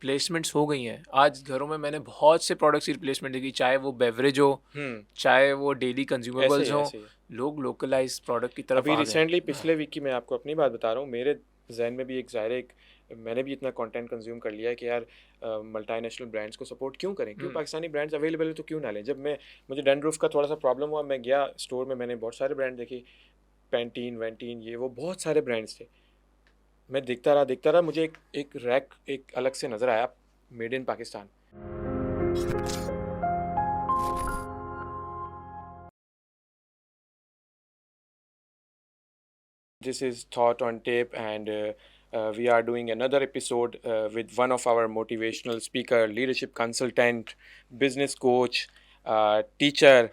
Placements हो गई हैं आज घरों में। मैंने बहुत से प्रोडक्ट्स की रिप्लेसमेंट देखी, चाहे वो बेवरेज हो, चाहे वो डेली ऐसे कंज्यूमेबल्स ही हो। ऐसे ही लोग लोकलाइज प्रोडक्ट की तरफ अभी आ गए। रिसेंटली पिछले वीक की मैं आपको अपनी बात बता रहा हूँ, मेरे जहन में भी एक ज़ाहिर है, एक मैंने भी इतना कंटेंट कंज्यूम कर लिया है कि यार मल्टीनेशनल ब्रांड्स को सपोर्ट क्यों करें, क्यों पाकिस्तानी ब्रांड्स अवेलेबल है तो क्यों ना लें। जब मैं मुझे डैंड्रफ का थोड़ा सा प्रॉब्लम हुआ, मैं गया स्टोर में, मैंने बहुत सारे ब्रांड देखे, पेंटीन वेंटीन ये वो बहुत सारे ब्रांड्स थे। मैं देखता रहा, मुझे एक रैक एक अलग से नज़र आया, made in Pakistan. This is Thought on Tape, and we are doing another episode with one of our motivational speaker, leadership consultant, business coach, teacher,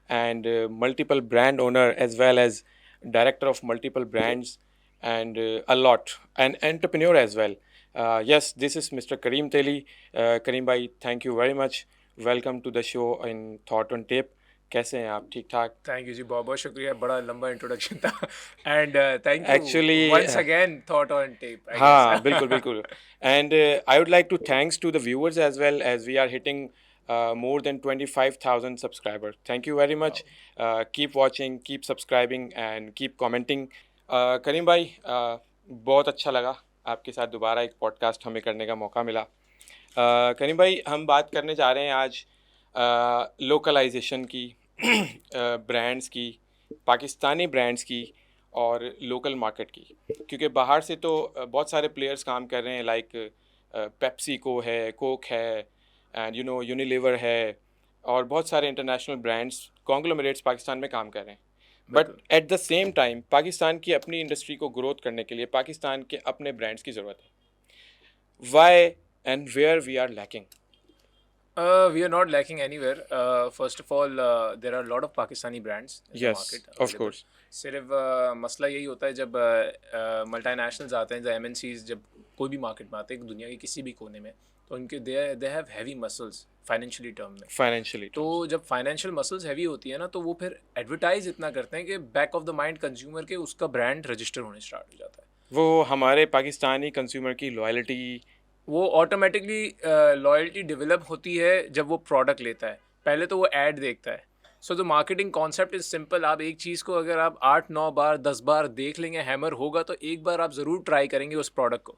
and multiple brand owner, as well as director of multiple brands, and a lot, an entrepreneur as well. Yes, this is Mr. Kareem Teli. Kareem bhai, thank you very much. Welcome to the show in Thought on Tape. कैसे हैं आप? ठीक ठाक? Thank you जी, बहुत बहुत शुक्रिया, बड़ा लंबा इंट्रोडक्शन था। And thank you actually once again, thought on tape I guess. हाँ, बिल्कुल बिल्कुल। And I would like to thanks to the viewers as well, as we are hitting more than 25,000 subscribers. Thank you very much. Keep watching, keep subscribing, and keep commenting. करीम भाई, बहुत अच्छा लगा आपके साथ दोबारा एक पॉडकास्ट हमें करने का मौका मिला। करीम भाई, हम बात करने जा रहे हैं आज लोकलाइजेशन की, ब्रांड्स की, पाकिस्तानी ब्रांड्स की और लोकल मार्केट की। क्योंकि बाहर से तो बहुत सारे प्लेयर्स काम कर रहे हैं, लाइक पेप्सी को है, कोक है, एंड यूनिलीवर है, और बहुत सारे इंटरनेशनल ब्रांड्स कॉन्ग्लोमरेट्स पाकिस्तान में काम कर रहे हैं। But at the same time Pakistan की अपनी इंडस्ट्री को ग्रोथ करने के लिए पाकिस्तान के अपने ब्रांड्स की ज़रूरत है। Why and where we are lacking? We are not lacking anywhere. First of all, there are a lot of Pakistani brands in the Yes, market of available. course. सिर्फ मसला यही होता है जब मल्टीनेशनल्स आते हैं, जब एमएनसीज जब कोई भी मार्केट में आते हैं दुनिया के किसी भी कोने में, तो उनके they have heavy muscles financially term में। फाइनेंशियली तो जब फाइनेंशियल मसल्स हैवी होती है ना, तो वो फिर एडवर्टाइज इतना करते हैं कि back of the mind consumer के उसका ब्रांड रजिस्टर होने स्टार्ट हो जाता है। वो हमारे पाकिस्तानी कंज्यूमर की लॉयल्टी, वो ऑटोमेटिकली लॉयल्टी डेवलप होती है जब वो प्रोडक्ट लेता है। पहले तो वो ऐड देखता है। So the marketing concept is simple. आप एक चीज़ को अगर आप 8-9 बार 10 बार देख लेंगे, हैमर होगा, तो एक बार आप ज़रूर ट्राई करेंगे उस प्रोडक्ट को।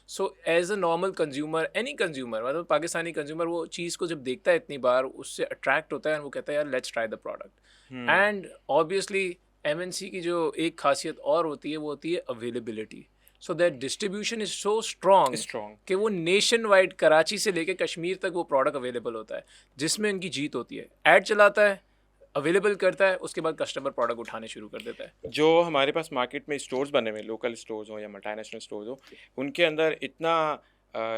So as a normal consumer, any consumer, मतलब पाकिस्तानी कंज्यूमर, वो चीज़ को जब देखता है इतनी बार, उससे अट्रैक्ट होता है और वो कहता है यार let's try the product. And obviously MNC की जो एक खासियत और होती है वो होती है availability. So that distribution is so strong कि वो नेशन वाइड, कराची से लेके कश्मीर तक वो प्रोडक्ट अवेलेबल होता है, जिसमें उनकी जीत होती है। ऐड चलाता है, अवेलेबल करता है, उसके बाद कस्टमर प्रोडक्ट उठाने शुरू कर देता है। जो हमारे पास मार्केट में स्टोर्स बने हुए, लोकल स्टोर्स हो या मल्टीनेशनल स्टोर्स हो, उनके अंदर इतना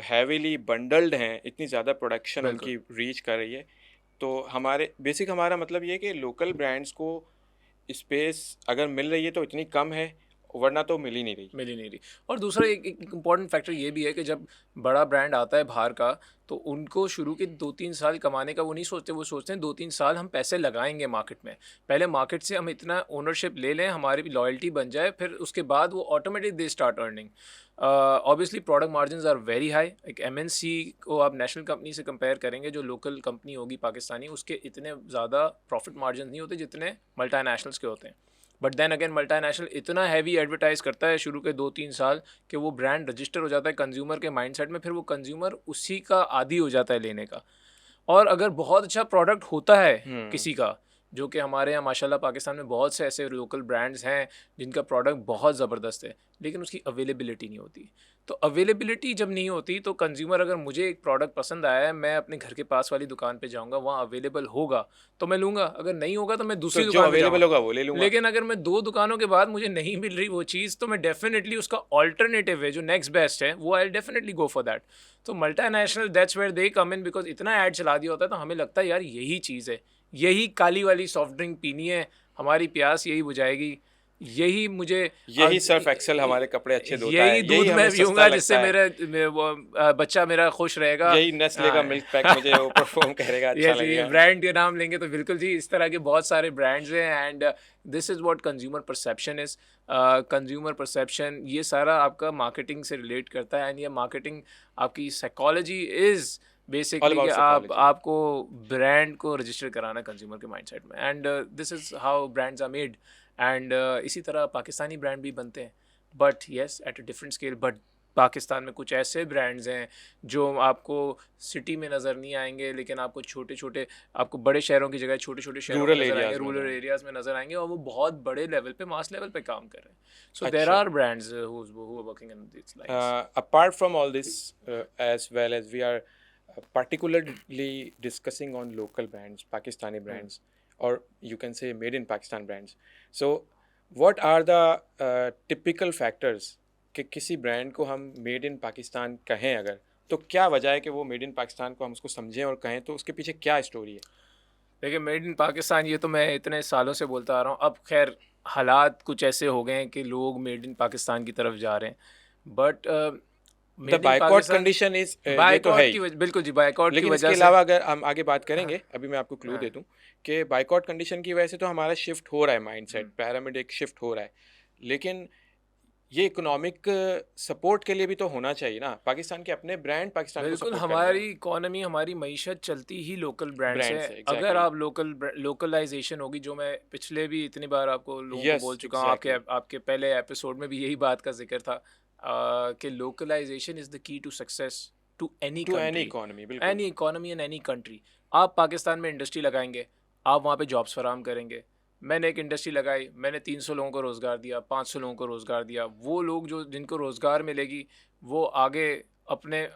हैवीली बंडल्ड हैं, इतनी ज़्यादा प्रोडक्शन उनकी रीच कर रही है। तो हमारा मतलब ये है कि लोकल ब्रांड्स को स्पेस अगर मिल रही है तो इतनी कम है, वरना तो मिल ही नहीं रही। और दूसरा एक इम्पॉर्टेंट फैक्टर ये भी है कि जब बड़ा ब्रांड आता है बाहर का, तो उनको शुरू के 2-3 साल कमाने का वो नहीं सोचते। वो सोचते हैं 2-3 साल हम पैसे लगाएंगे मार्केट में, पहले मार्केट से हम इतना ओनरशिप ले लें, हमारी भी लॉयल्टी बन जाए, फिर उसके बाद वो automatic they start earning. Obviously product margin are very high. एक एमएनसी को आप नेशनल कंपनी से कंपेयर करेंगे, जो लोकल कंपनी होगी पाकिस्तानी, उसके इतने ज़्यादा प्रॉफिट मार्जिन नहीं होते जितने मल्टीनेशनल्स के होते हैं। बट देन अगेन मल्टीनेशनल इतना हैवी एडवर्टाइज करता है शुरू के 2-3 साल कि वो ब्रांड रजिस्टर हो जाता है कंज्यूमर के माइंडसेट में, फिर वो कंज्यूमर उसी का आदी हो जाता है लेने का। और अगर बहुत अच्छा प्रोडक्ट होता है किसी का, जो कि हमारे यहाँ माशाल्लाह पाकिस्तान में बहुत से ऐसे लोकल ब्रांड्स हैं जिनका प्रोडक्ट बहुत ज़बरदस्त है, लेकिन उसकी अवेलेबिलिटी नहीं होती। तो अवेलेबिलिटी जब नहीं होती तो कंज्यूमर, अगर मुझे एक प्रोडक्ट पसंद आया है, मैं अपने घर के पास वाली दुकान पे जाऊंगा, वहाँ अवेलेबल होगा तो मैं लूँगा, अगर नहीं होगा तो मैं दूसरी तो जो दुकान पे अवेलेबल जाऊंगा। होगा वो ले लूँगा। लेकिन अगर मैं 2 दुकानों के बाद मुझे नहीं मिल रही वो चीज़, तो मैं डेफिनेटली उसका ऑल्टरनेटिव है जो नेक्स्ट बेस्ट है, वो I definitely go for that. तो multinational, that's where they come in, because इतना ऐड चला दिया होता है, तो हमें लगता है यार यही चीज़ है, यही काली वाली सॉफ्ट ड्रिंक पीनी है, हमारी प्यास यही बुझाएगी। यही मुझे यही सर्फ एक्सेल हमारे कपड़े अच्छे धोता है, यही दूध यही मैं हमें पीऊंगा सस्ता जिससे लगता है, बच्चा मेरा खुश रहेगा। यही नेस्ले का हाँ। मिल्क पैक मुझे वो परफॉर्म करेगा, अच्छा यस, ये लगेगा। ब्रांड के नाम लेंगे तो बिल्कुल जी, इस तरह के बहुत सारे ब्रांड्स हैं। And this is what consumer perception is. Consumer perception ये सारा आपका मार्केटिंग से रिलेट करता है। एंड ये मार्केटिंग आपकी साइकोलॉजी इज़ ऑल बेसिकली कि अबाउट आप साइकोलॉजी। आपको ब्रांड को रजिस्टर कराना कंज्यूमर के माइंडसेट में। And this is how brands are made. And इसी तरह पाकिस्तानी ब्रांड भी बनते हैं, but yes at a different scale. But Pakistan में कुछ ऐसे ब्रांड्स हैं जो आपको सिटी में नज़र नहीं आएंगे, लेकिन आपको छोटे छोटे, आपको बड़े शहरों की जगह छोटे छोटे शहरों में रूरल नज़र आएंगे, एरियाज में रूरल जाएंगे। एरियाज़ में नज़र आएंगे, और वो बहुत बड़े लेवल पे, मास लेवल पे काम कर रहे हैं। सो देर अच्छा। Are brands who are working in this lines. Apart from all this, as well as we are particularly discussing on local brands, Pakistani brands, or you can say made in Pakistan brands. So, what are the typical factors कि किसी brand को हम made in Pakistan कहें अगर, तो क्या वजह है कि वो मेड इन पाकिस्तान को हम उसको समझें और कहें, तो उसके पीछे क्या स्टोरी है? देखिए, मेड इन पाकिस्तान ये तो मैं इतने सालों से बोलता आ रहा हूँ। अब खैर हालात कुछ ऐसे हो गए हैं कि लोग मेड इन पाकिस्तान की तरफ जा रहे हैं, but the made in boycott Pakistan condition is, ये तो है बायकॉट ही, की वजह, बिल्कुल जी, बायकॉट की लेकिन इसके वजह से। अलावा अगर हम आगे बात हाँ, करेंगे, अभी मैं आपको क्लू हाँ, दे दूं कि बायकॉट कंडीशन की वजह से तो हमारा शिफ्ट हो रहा है, माइंडसेट हम्म। पैरामिड एक शिफ्ट हो रहा है, लेकिन ये इकोनॉमिक सपोर्ट के लिए भी तो होना चाहिए ना, पाकिस्तान के अपने ब्रांड पाकिस्तान को बिल्कुल, सपोर्ट कर रहे हैं, हमारी इकोनॉमी, हमारी मईशत चलती ही लोकल ब्रांड से ब्रांड है। से, अगर एग्जैक्टली। आप लोकलाइजेशन होगी, जो मैं पिछले भी इतनी बार आपको लोगों को यस, बोल चुका हूँ, आपके एग्जैक्टली। आपके पहले एपिसोड में भी यही बात का जिक्र था, कि localization is the key to success to any to any country, economy, बिल्कुल। Any economy and any country. आप पाकिस्तान में इंडस्ट्री लगाएंगे, आप वहाँ पे जॉब्स फराहम करेंगे। मैंने एक इंडस्ट्री लगाई, मैंने 300 लोगों को रोज़गार दिया, 500 लोगों को रोज़गार दिया। वो लोग जो जिनको रोज़गार मिलेगी, वो आगे अपने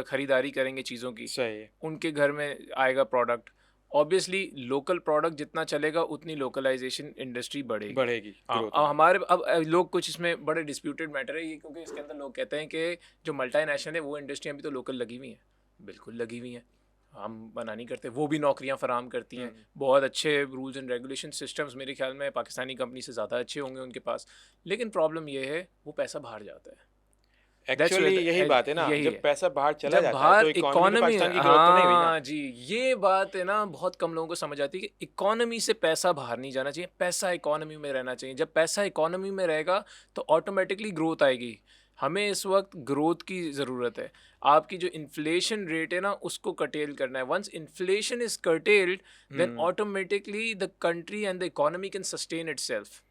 ख़रीदारी करेंगे चीज़ों की, सही है, उनके घर में आएगा प्रोडक्ट। ऑब्वियसली लोकल प्रोडक्ट जितना चलेगा उतनी लोकलाइजेशन इंडस्ट्री बढ़ेगी। बढ़ेगी, हाँ, ग्रोथ अब होगी। हमारे अब लोग कुछ इसमें बड़े डिस्प्यूटेड मैटर है ये, क्योंकि इसके अंदर लोग कहते हैं कि जो मल्टीनेशनल है वो इंडस्ट्रियाँ भी तो लोकल लगी हुई हैं। बिल्कुल लगी हुई हैं, हम मना नहीं करते, वो भी नौकरियां फराहम करती हैं। बहुत अच्छे रूल्स एंड रेगुलेशन सिस्टम्स मेरे ख्याल में पाकिस्तानी कंपनी से ज़्यादा अच्छे होंगे उनके पास। लेकिन प्रॉब्लम ये है, वो पैसा बाहर जाता है। दैट्स एक्चुअली यही बात है ना, यही जब है, पैसा बाहर चला जब जाता है तो बाहर इकोनॉमी तो इकोनॉमी, पाकिस्तान की ग्रोथ तो नहीं हुई ना। हाँ जी, ये बात है ना, बहुत कम लोगों को समझ आती है कि इकोनॉमी से पैसा बाहर नहीं जाना चाहिए, पैसा इकोनॉमी में रहना चाहिए। जब पैसा इकोनॉमी में रहेगा तो ऑटोमेटिकली ग्रोथ आएगी। हमें इस वक्त ग्रोथ की ज़रूरत है। आपकी जो इन्फ्लेशन रेट है ना, उसको कर्टेल करना है। Once inflation is curtailed, then automatically the country and the economy can sustain itself.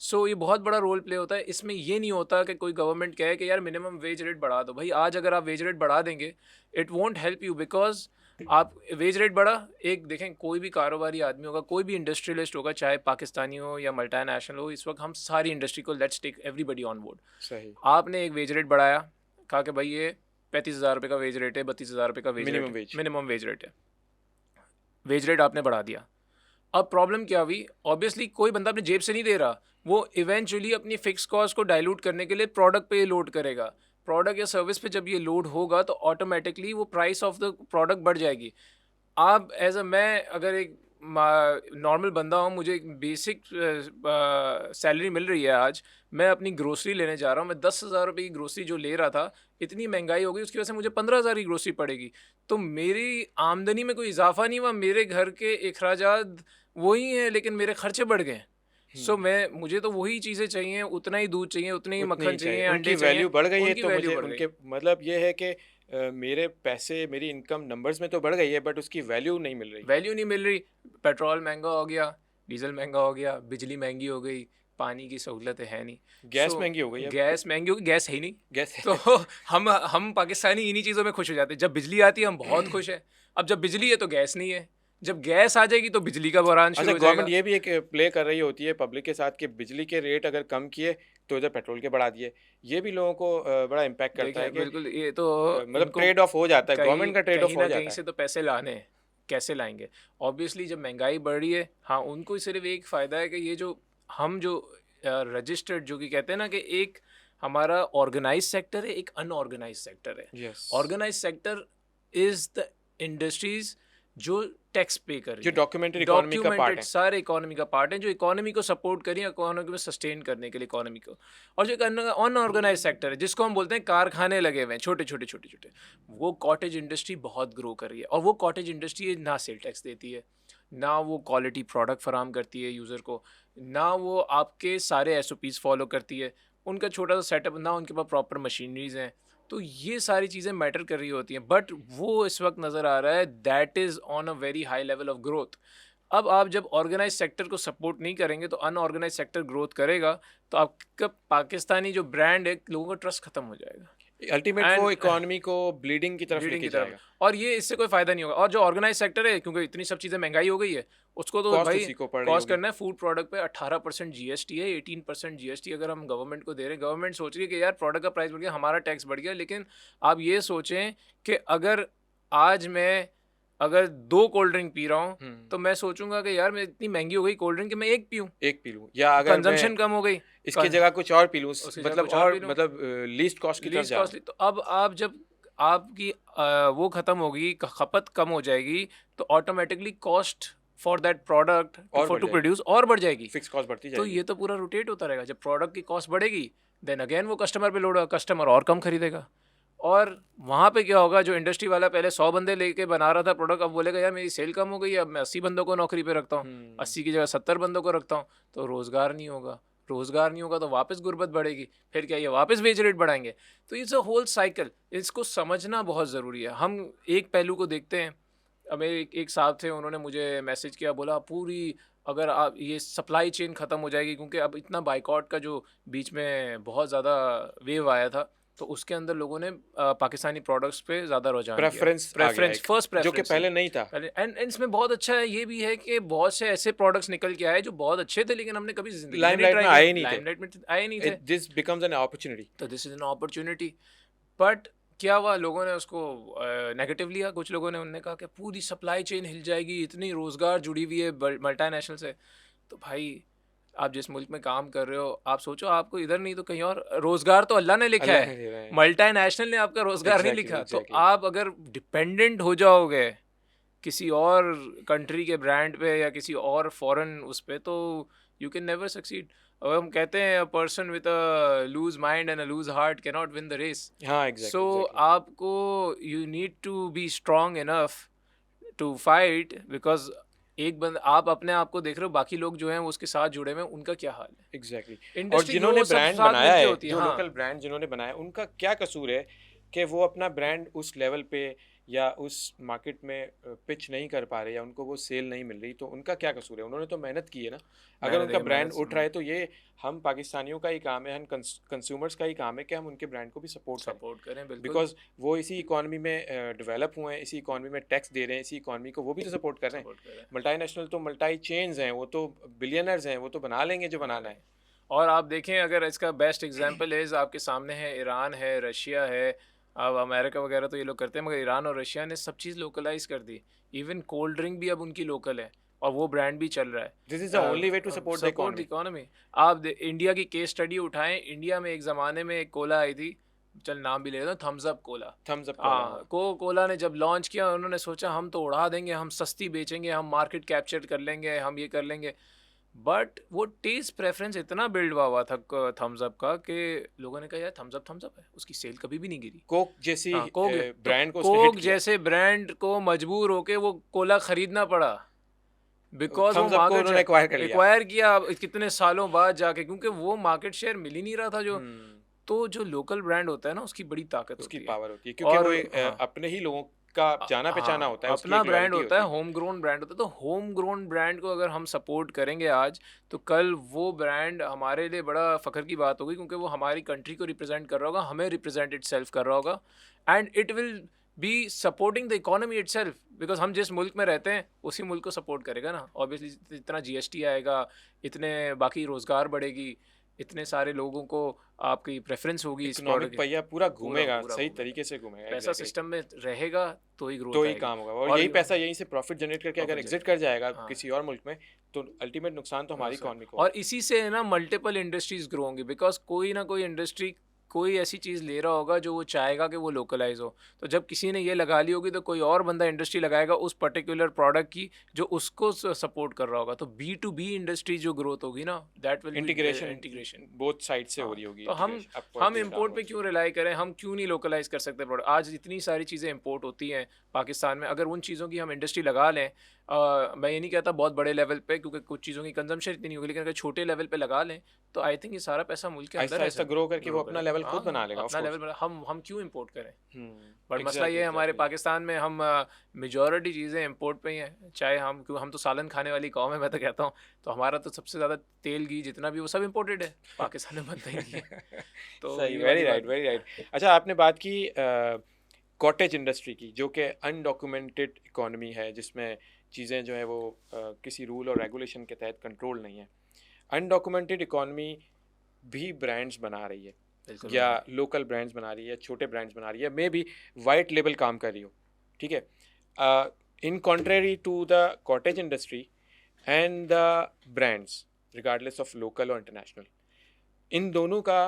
So ये बहुत बड़ा रोल प्ले होता है। इसमें ये नहीं होता कि कोई गवर्नमेंट कहे कि यार मिनिमम वेज रेट बढ़ा दो। भाई आज अगर आप वेज रेट बढ़ा देंगे, it won't help you, because आप वेज रेट बढ़ा, एक देखें कोई भी कारोबारी आदमी होगा, कोई भी इंडस्ट्रियलिस्ट होगा, चाहे पाकिस्तानी हो या मल्टीनेशनल हो, इस वक्त हम सारी इंडस्ट्री को, let's take everybody on board. सही, आपने एक वेज रेट बढ़ाया, कहा कि भाई ये 35,000 रुपये का वेज रेट है, 32,000 रुपये का वेज रेट मिनिमम है, वेज। मिनिमम वेज रेट है। वेज रेट आपने बढ़ा दिया, अब प्रॉब्लम क्या हुई? ऑब्वियसली कोई बंदा अपने जेब से नहीं दे रहा, वो इवेंचुअली अपनी फिक्स कॉस्ट को डाइल्यूट करने के लिए प्रोडक्ट पे लोड करेगा। प्रोडक्ट या सर्विस पे जब ये लोड होगा तो ऑटोमेटिकली वो प्राइस ऑफ द प्रोडक्ट बढ़ जाएगी। आप एज अ, मैं अगर एक नॉर्मल बंदा हूँ, मुझे एक बेसिक सैलरी मिल रही है आज, मैं अपनी ग्रोसरी लेने जा रहा हूँ, मैं 10,000 रुपये की ग्रोसरी जो ले रहा था, इतनी महंगाई हो गई उसकी वजह से मुझे 15,000 की ग्रोसरी पड़ेगी। तो मेरी आमदनी में कोई इजाफा नहीं हुआ, मेरे घर के अखराजात वही हैं, लेकिन मेरे खर्चे बढ़ गए। सो मुझे तो वही चीज़ें चाहिए, उतना ही दूध चाहिए, उतने ही उतनी ही मक्खन चाहिए, चाहिए, उनकी अंडे चाहिए, वैल्यू बढ़ गई है, उनकी तो वैल्यू मुझे बढ़ गई। उनके मतलब ये है कि मेरे पैसे, मेरी इनकम नंबर्स में तो बढ़ गई है, बट उसकी वैल्यू नहीं मिल रही। वैल्यू नहीं मिल रही। पेट्रोल महंगा हो गया, डीजल महंगा हो गया, बिजली महंगी हो गई, पानी की सहूलत है नहीं। गैस सो महंगी हो गई अब तो, गैस महंगी हो गई, गैस है ही नहीं। गैस तो हम पाकिस्तानी इन्हीं चीज़ों में खुश हो जाते हैं। जब बिजली आती है हम बहुत खुश हैं, अब जब बिजली है तो गैस नहीं है, जब गैस आ जाएगी तो बिजली का बहरान अच्छा, शुरू हो गवर्नमेंट जाएगा। ये भी एक प्ले कर रही होती है पब्लिक के साथ कि बिजली के रेट अगर कम किए तो इधर पेट्रोल के बढ़ा दिए, ये भी लोगों को बड़ा इम्पैक्ट करता है देखिए, कि बिल्कुल ये तो मतलब इनको ट्रेड ऑफ हो जाता है, कहीं गवर्नमेंट का ट्रेड ऑफ कहीं हो ना कहीं जाता से है। तो पैसे लाने हैं, कैसे लाएंगे? ऑब्वियसली जब महंगाई बढ़ रही है, हाँ, उनको सिर्फ एक फ़ायदा है कि ये जो हम जो रजिस्टर्ड, जो कि कहते हैं ना कि एक हमारा ऑर्गेनाइज सेक्टर है, एक अनऑर्गेनाइज सेक्टर है। Yes, organised sector is the industries जो टैक्स पे कर रही जो है, डॉक्यूमेंटेड इकोनॉमी का पार्ट डॉक्यूमेंटेड है। सारे इकोनॉमी का पार्ट है, जो इकोनॉमी को सपोर्ट करें, इकोनॉमी को सस्टेन करने के लिए इकोनॉमी को। और जो अनऑर्गेनाइज सेक्टर है, जिसको हम बोलते हैं कारखाने लगे हुए हैं छोटे छोटे छोटे छोटे, वो कॉटेज इंडस्ट्री बहुत ग्रो कर रही है। और वो कॉटेज इंडस्ट्री ना सेल टैक्स देती है, ना वो क्वालिटी प्रोडक्ट फराम करती है यूज़र को, ना वो आपके सारे SOPs फॉलो करती है, उनका छोटा सा सेटअप, ना उनके पास प्रॉपर मशीनरीज हैं। तो ये सारी चीज़ें मैटर कर रही होती हैं, बट वो इस वक्त नज़र आ रहा है that is on a very high level of growth. अब आप जब ऑर्गेनाइज सेक्टर को सपोर्ट नहीं करेंगे तो अनऑर्गेनाइज सेक्टर ग्रोथ करेगा, तो आपका पाकिस्तानी जो ब्रांड है, लोगों का ट्रस्ट खत्म हो जाएगा अल्टीमेट वो एंड इकोनॉमी को ब्लीडिंग की तरफ लीडिंग लेके की तरफ। जाएगा। और ये इससे कोई फायदा नहीं होगा। और जो ऑर्गेनाइज सेक्टर है, क्योंकि इतनी सब चीज़ें महंगाई हो गई है, उसको तो कॉस्ट भाई उसी को पड़ रही कॉस्ट होगी। करना है। फूड प्रोडक्ट पे 18% GST है, 18% GST अगर हम गवर्नमेंट को दे रहे हैं। गवर्नमेंट सोच रही है कि यार प्रोडक्ट का प्राइस बढ़ गया, हमारा टैक्स बढ़ गया। लेकिन आप ये सोचें कि अगर आज मैं अगर 2 कोल्ड ड्रिंक पी रहा हूँ, तो मैं सोचूंगा कि यार मैं इतनी महंगी हो गई कोल्ड ड्रिंक कि मैं एक पीऊँ, एक पी लूँ, या अगर मैं कंजम्पशन कम हो गई, इसकी जगह कुछ और पी लूँ, उसकी जगह मतलब कुछ और और पी लूँ, मतलब लीस्ट कॉस्ट की तरफ लीस्ट जा रहा हूँ। कॉस्टली। तो अब आप जब आपकी वो खत्म होगी, खपत कम हो जाएगी, तो automatically cost for that product और फॉर बढ़ टू जाएगी, प्रोड्यूस और बढ़ जाएगी। फिक्स कॉस्ट बढ़ती तो जाएगी। ये तो पूरा रोटेट होता रहेगा। जब प्रोडक्ट की कॉस्ट बढ़ेगी, देन अगेन वो कस्टमर पे लोड होगा, कस्टमर और कम खरीदेगा। और वहाँ पे क्या होगा, जो इंडस्ट्री वाला पहले 100 बंदे लेके बना रहा था प्रोडक्ट, अब बोलेगा यार मेरी सेल कम हो गई है, अब मैं 80 बंदों को नौकरी पे रखता हूँ, 80 की जगह 70 बंदों को रखता हूँ, तो रोज़गार नहीं होगा। रोज़गार नहीं होगा तो वापस गुर्बत बढ़ेगी, फिर क्या, ये वापस वेज रेट बढ़ाएंगे। तो इट्स अ होल साइकिल, इसको समझना बहुत ज़रूरी है। हम एक पहलू को देखते हैं। अब मेरे एक साहब थे, उन्होंने मुझे मैसेज किया, बोला पूरी अगर आप ये सप्लाई चेन ख़त्म हो जाएगी, क्योंकि अब इतना बाइकआउट का जो बीच में बहुत ज़्यादा वेव आया था, तो उसके अंदर लोगों ने पाकिस्तानी प्रोडक्ट्स पे ज़्यादा रुझान दिया। प्रेफरेंस आ गया प्रेफरेंस, एक, फर्स्ट जो कि प्रेफरेंस पहले नहीं था। पहले। एंड इसमें बहुत अच्छा है, ये भी है कि बहुत से ऐसे प्रोडक्ट्स निकल के आए जो बहुत अच्छे थे, लेकिन हमने कभी ज़िंदगी में नहीं लाइमलाइट ट्राई में आए किए, नहीं थे, लाइमलाइट में आए नहीं थे। This becomes an opportunity. तो this is an opportunity. But क्या हुआ, लोगों ने उसको नेगेटिव लिया। कुछ लोगों ने, उन्होंने कहा कि पूरी सप्लाई चेन हिल जाएगी, इतनी रोज़गार जुड़ी हुई है मल्टीनेशनल से। तो भाई, आप जिस मुल्क में काम कर रहे हो, आप सोचो आपको इधर नहीं तो कहीं और रोज़गार तो अल्लाह ने लिखा अल्लाह है, ने दे रहा है। मल्टीनेशनल ने आपका रोज़गार नहीं लिखा। तो एग्जैक्टली। आप अगर डिपेंडेंट हो जाओगे किसी और कंट्री के ब्रांड पे या किसी और फॉरेन उस पे, तो यू कैन नेवर सक्सीड। और हम कहते हैं a person with a loose mind and a loose heart can not win the race. हाँ, सो एग्जैक्टली। आपको you need to be strong enough to fight, because एक बंद आप अपने आप को देख रहे हो, बाकी लोग जो हैं वो उसके साथ जुड़े हुए हैं, उनका क्या हाल है। एग्जैक्टली। और इंडस्ट्री जिन्होंने ग्रो सब ब्रांड साथ बनाया मिलके है, होती है। जो हाँ, लोकल ब्रांड जिन्होंने बनाया है, उनका क्या कसूर है कि वो अपना ब्रांड उस लेवल पे या उस मार्केट में पिच नहीं कर पा रहे, या उनको वो सेल नहीं मिल रही, तो उनका क्या कसूर है? उन्होंने तो मेहनत की है ना। अगर मेहनत उनका है, ब्रांड मेहनत उठ रहा है, तो ये हम पाकिस्तानियों का ही काम है, हम कंज्यूमर्स का ही काम है कि हम उनके ब्रांड को भी सपोर्ट करें, सपोर्ट करें, बिल्कुल बिकॉज वो इसी इकॉनमी में डेवलप हुए हैं, इसी इकॉनमी में टैक्स दे रहे हैं, इसी इकॉनमी को वो भी तो सपोर्ट कर रहे हैं। सपोर्ट करें। मल्टीनेशनल तो मल्टी चेन्स हैं, वो तो बिलियनर्स हैं, वो तो बना लेंगे जो बनाना है। और आप देखें, अगर इसका बेस्ट एग्जांपल है आपके सामने है, ईरान है, रशिया है। अब अमेरिका वगैरह तो ये लोग करते हैं, मगर ईरान और रशिया ने सब चीज़ लोकलाइज कर दी। इवन कोल्ड ड्रिंक भी अब उनकी लोकल है, और वो ब्रांड भी चल रहा है। This is the only way to support the support economy. Economy. आप इंडिया की केस स्टडी उठाएं। इंडिया में एक ज़माने में एक कोला आई थी, चल नाम भी ले लेता हूँ, Thums Up cola. Thums Up. हाँ, कोला ने जब लॉन्च किया, उन्होंने सोचा हम तो उड़ा देंगे, हम सस्ती बेचेंगे, हम मार्केट कैप्चर कर लेंगे, हम ये कर लेंगे। बट वो टेस्ट प्रेफरेंस इतना बिल्ड हुआ था थम्स अप का, कि लोगों ने कहा यार थम्स अप है, उसकी सेल कभी भी नहीं गिरी। कोक जैसी हाँ, कोक ब्रांड को तो उसने हिट कोक किया। जैसे ब्रांड को मजबूर होके वो कोला खरीदना पड़ा, बिकॉज वो थम्स अप को उन्होंने मार्केट एक्वायर कर लिया। एक्वायर किया अब कितने सालों बाद जाके, क्योंकि वो मार्केट शेयर मिल ही नहीं रहा था जो। तो जो लोकल ब्रांड होता है ना, उसकी बड़ी ताकत उसकी होती है। पावर होती है, क्योंकि और वो हाँ, अपने ही लोगों का जाना पहचाना होता है, उसकी अपना एक ब्रांड लॉयल्टी होता है, होती है। होम ग्रोन ब्रांड होता है। तो होम ग्रोन ब्रांड को अगर हम सपोर्ट करेंगे आज, तो कल वो ब्रांड हमारे लिए बड़ा फ़ख्र की बात होगी, क्योंकि वो हमारी कंट्री को रिप्रेजेंट कर रहा होगा, हमें रिप्रेजेंट इटसेल्फ कर रहा होगा, and it will be supporting the economy itself. Because हम जिस मुल्क में रहते हैं उसी मुल्क को सपोर्ट करेगा ना। ऑब्वियसली इतना GST आएगा, इतने बाकी रोज़गार बढ़ेगी, इतने सारे लोगों को आपकी प्रेफरेंस होगी इस इकोनॉमिक प्रोडक्ट की। पहिया पूरा घूमेगा, पूरा सही घूमेगा। तरीके से घूमेगा। पैसा एग्जैक्टली। सिस्टम में रहेगा तो ही ग्रोथ तो ही आएगी। काम होगा, और यही पैसा यहीं से प्रॉफिट जनरेट करके अगर Profit एग्जिट कर जाएगा हाँ। किसी और मुल्क में, तो अल्टीमेट नुकसान तो हमारी इकोनॉमी को और इसी से ना मल्टीपल इंडस्ट्रीज ग्रो होंगी, बिकॉज कोई ना कोई इंडस्ट्री कोई ऐसी चीज़ ले रहा होगा जो वो चाहेगा कि वो लोकलाइज हो। तो जब किसी ने ये लगा ली होगी तो कोई और बंदा इंडस्ट्री लगाएगा उस पर्टिकुलर प्रोडक्ट की जो उसको सपोर्ट कर रहा होगा। तो B2B इंडस्ट्री जो ग्रोथ होगी ना, that will be integration integration. Both side से हो हाँ, रही होगी, तो इंटीग्रेशन हम अपवर्ड्स इंपोर्ट पे डाउनवर्ड्स। क्यों रिलाई करें, हम क्यों नहीं लोकलाइज कर सकते प्रोडक्ट। आज इतनी सारी चीज़ें इंपोर्ट होती हैं पाकिस्तान में, अगर उन चीज़ों की हम इंडस्ट्री लगा लें, मैं ये नहीं कहता बहुत बड़े लेवल पे क्योंकि कुछ चीज़ों की कंजम्पशन इतनी नहीं होगी, लेकिन अगर छोटे लेवल पे लगा लें तो आई थिंक ये सारा पैसा मुल्क के अंदर आहिस्ता है आहिस्ता सर, ग्रो करके वो ग्रो अपना करेगा। लेवल हाँ खुद बना हाँ, लेगा, ऑफ अपना कोर्स। लेवल हम क्यों इंपोर्ट करें। बट मसला एग्जैक्टली ये है हमारे एग्जैक्टली। पाकिस्तान में हम मेजॉरिटी चीज़ें इंपोर्ट पे ही हैं, चाहे हम तो सालन खाने वाली कौम है, मैं तो कहता हूँ। तो हमारा तो सबसे ज़्यादा तेल घी जितना भी वो सब इंपोर्टेड है, पाकिस्तान में बनता ही नहीं है। तो सही, ये वेरी वाली राइट, बात वेरी राइट। अच्छा, आपने बात की कॉटेज इंडस्ट्री की, जो कि अनडॉक्यूमेंटेड इकोनॉमी है, जिसमें चीज़ें जो है वो किसी रूल और रेगुलेशन के तहत कंट्रोल नहीं है। अनडॉक्यूमेंटेड इकोनॉमी भी ब्रांड्स बना रही है, बिल्कुल या बना लोकल ब्रांड्स बना रही है, छोटे ब्रांड्स बना रही है, मे बी वाइट लेबल काम कर रही हो, ठीक है। In contrary to the cottage industry and the brands, regardless of local और इंटरनेशनल, इन दोनों का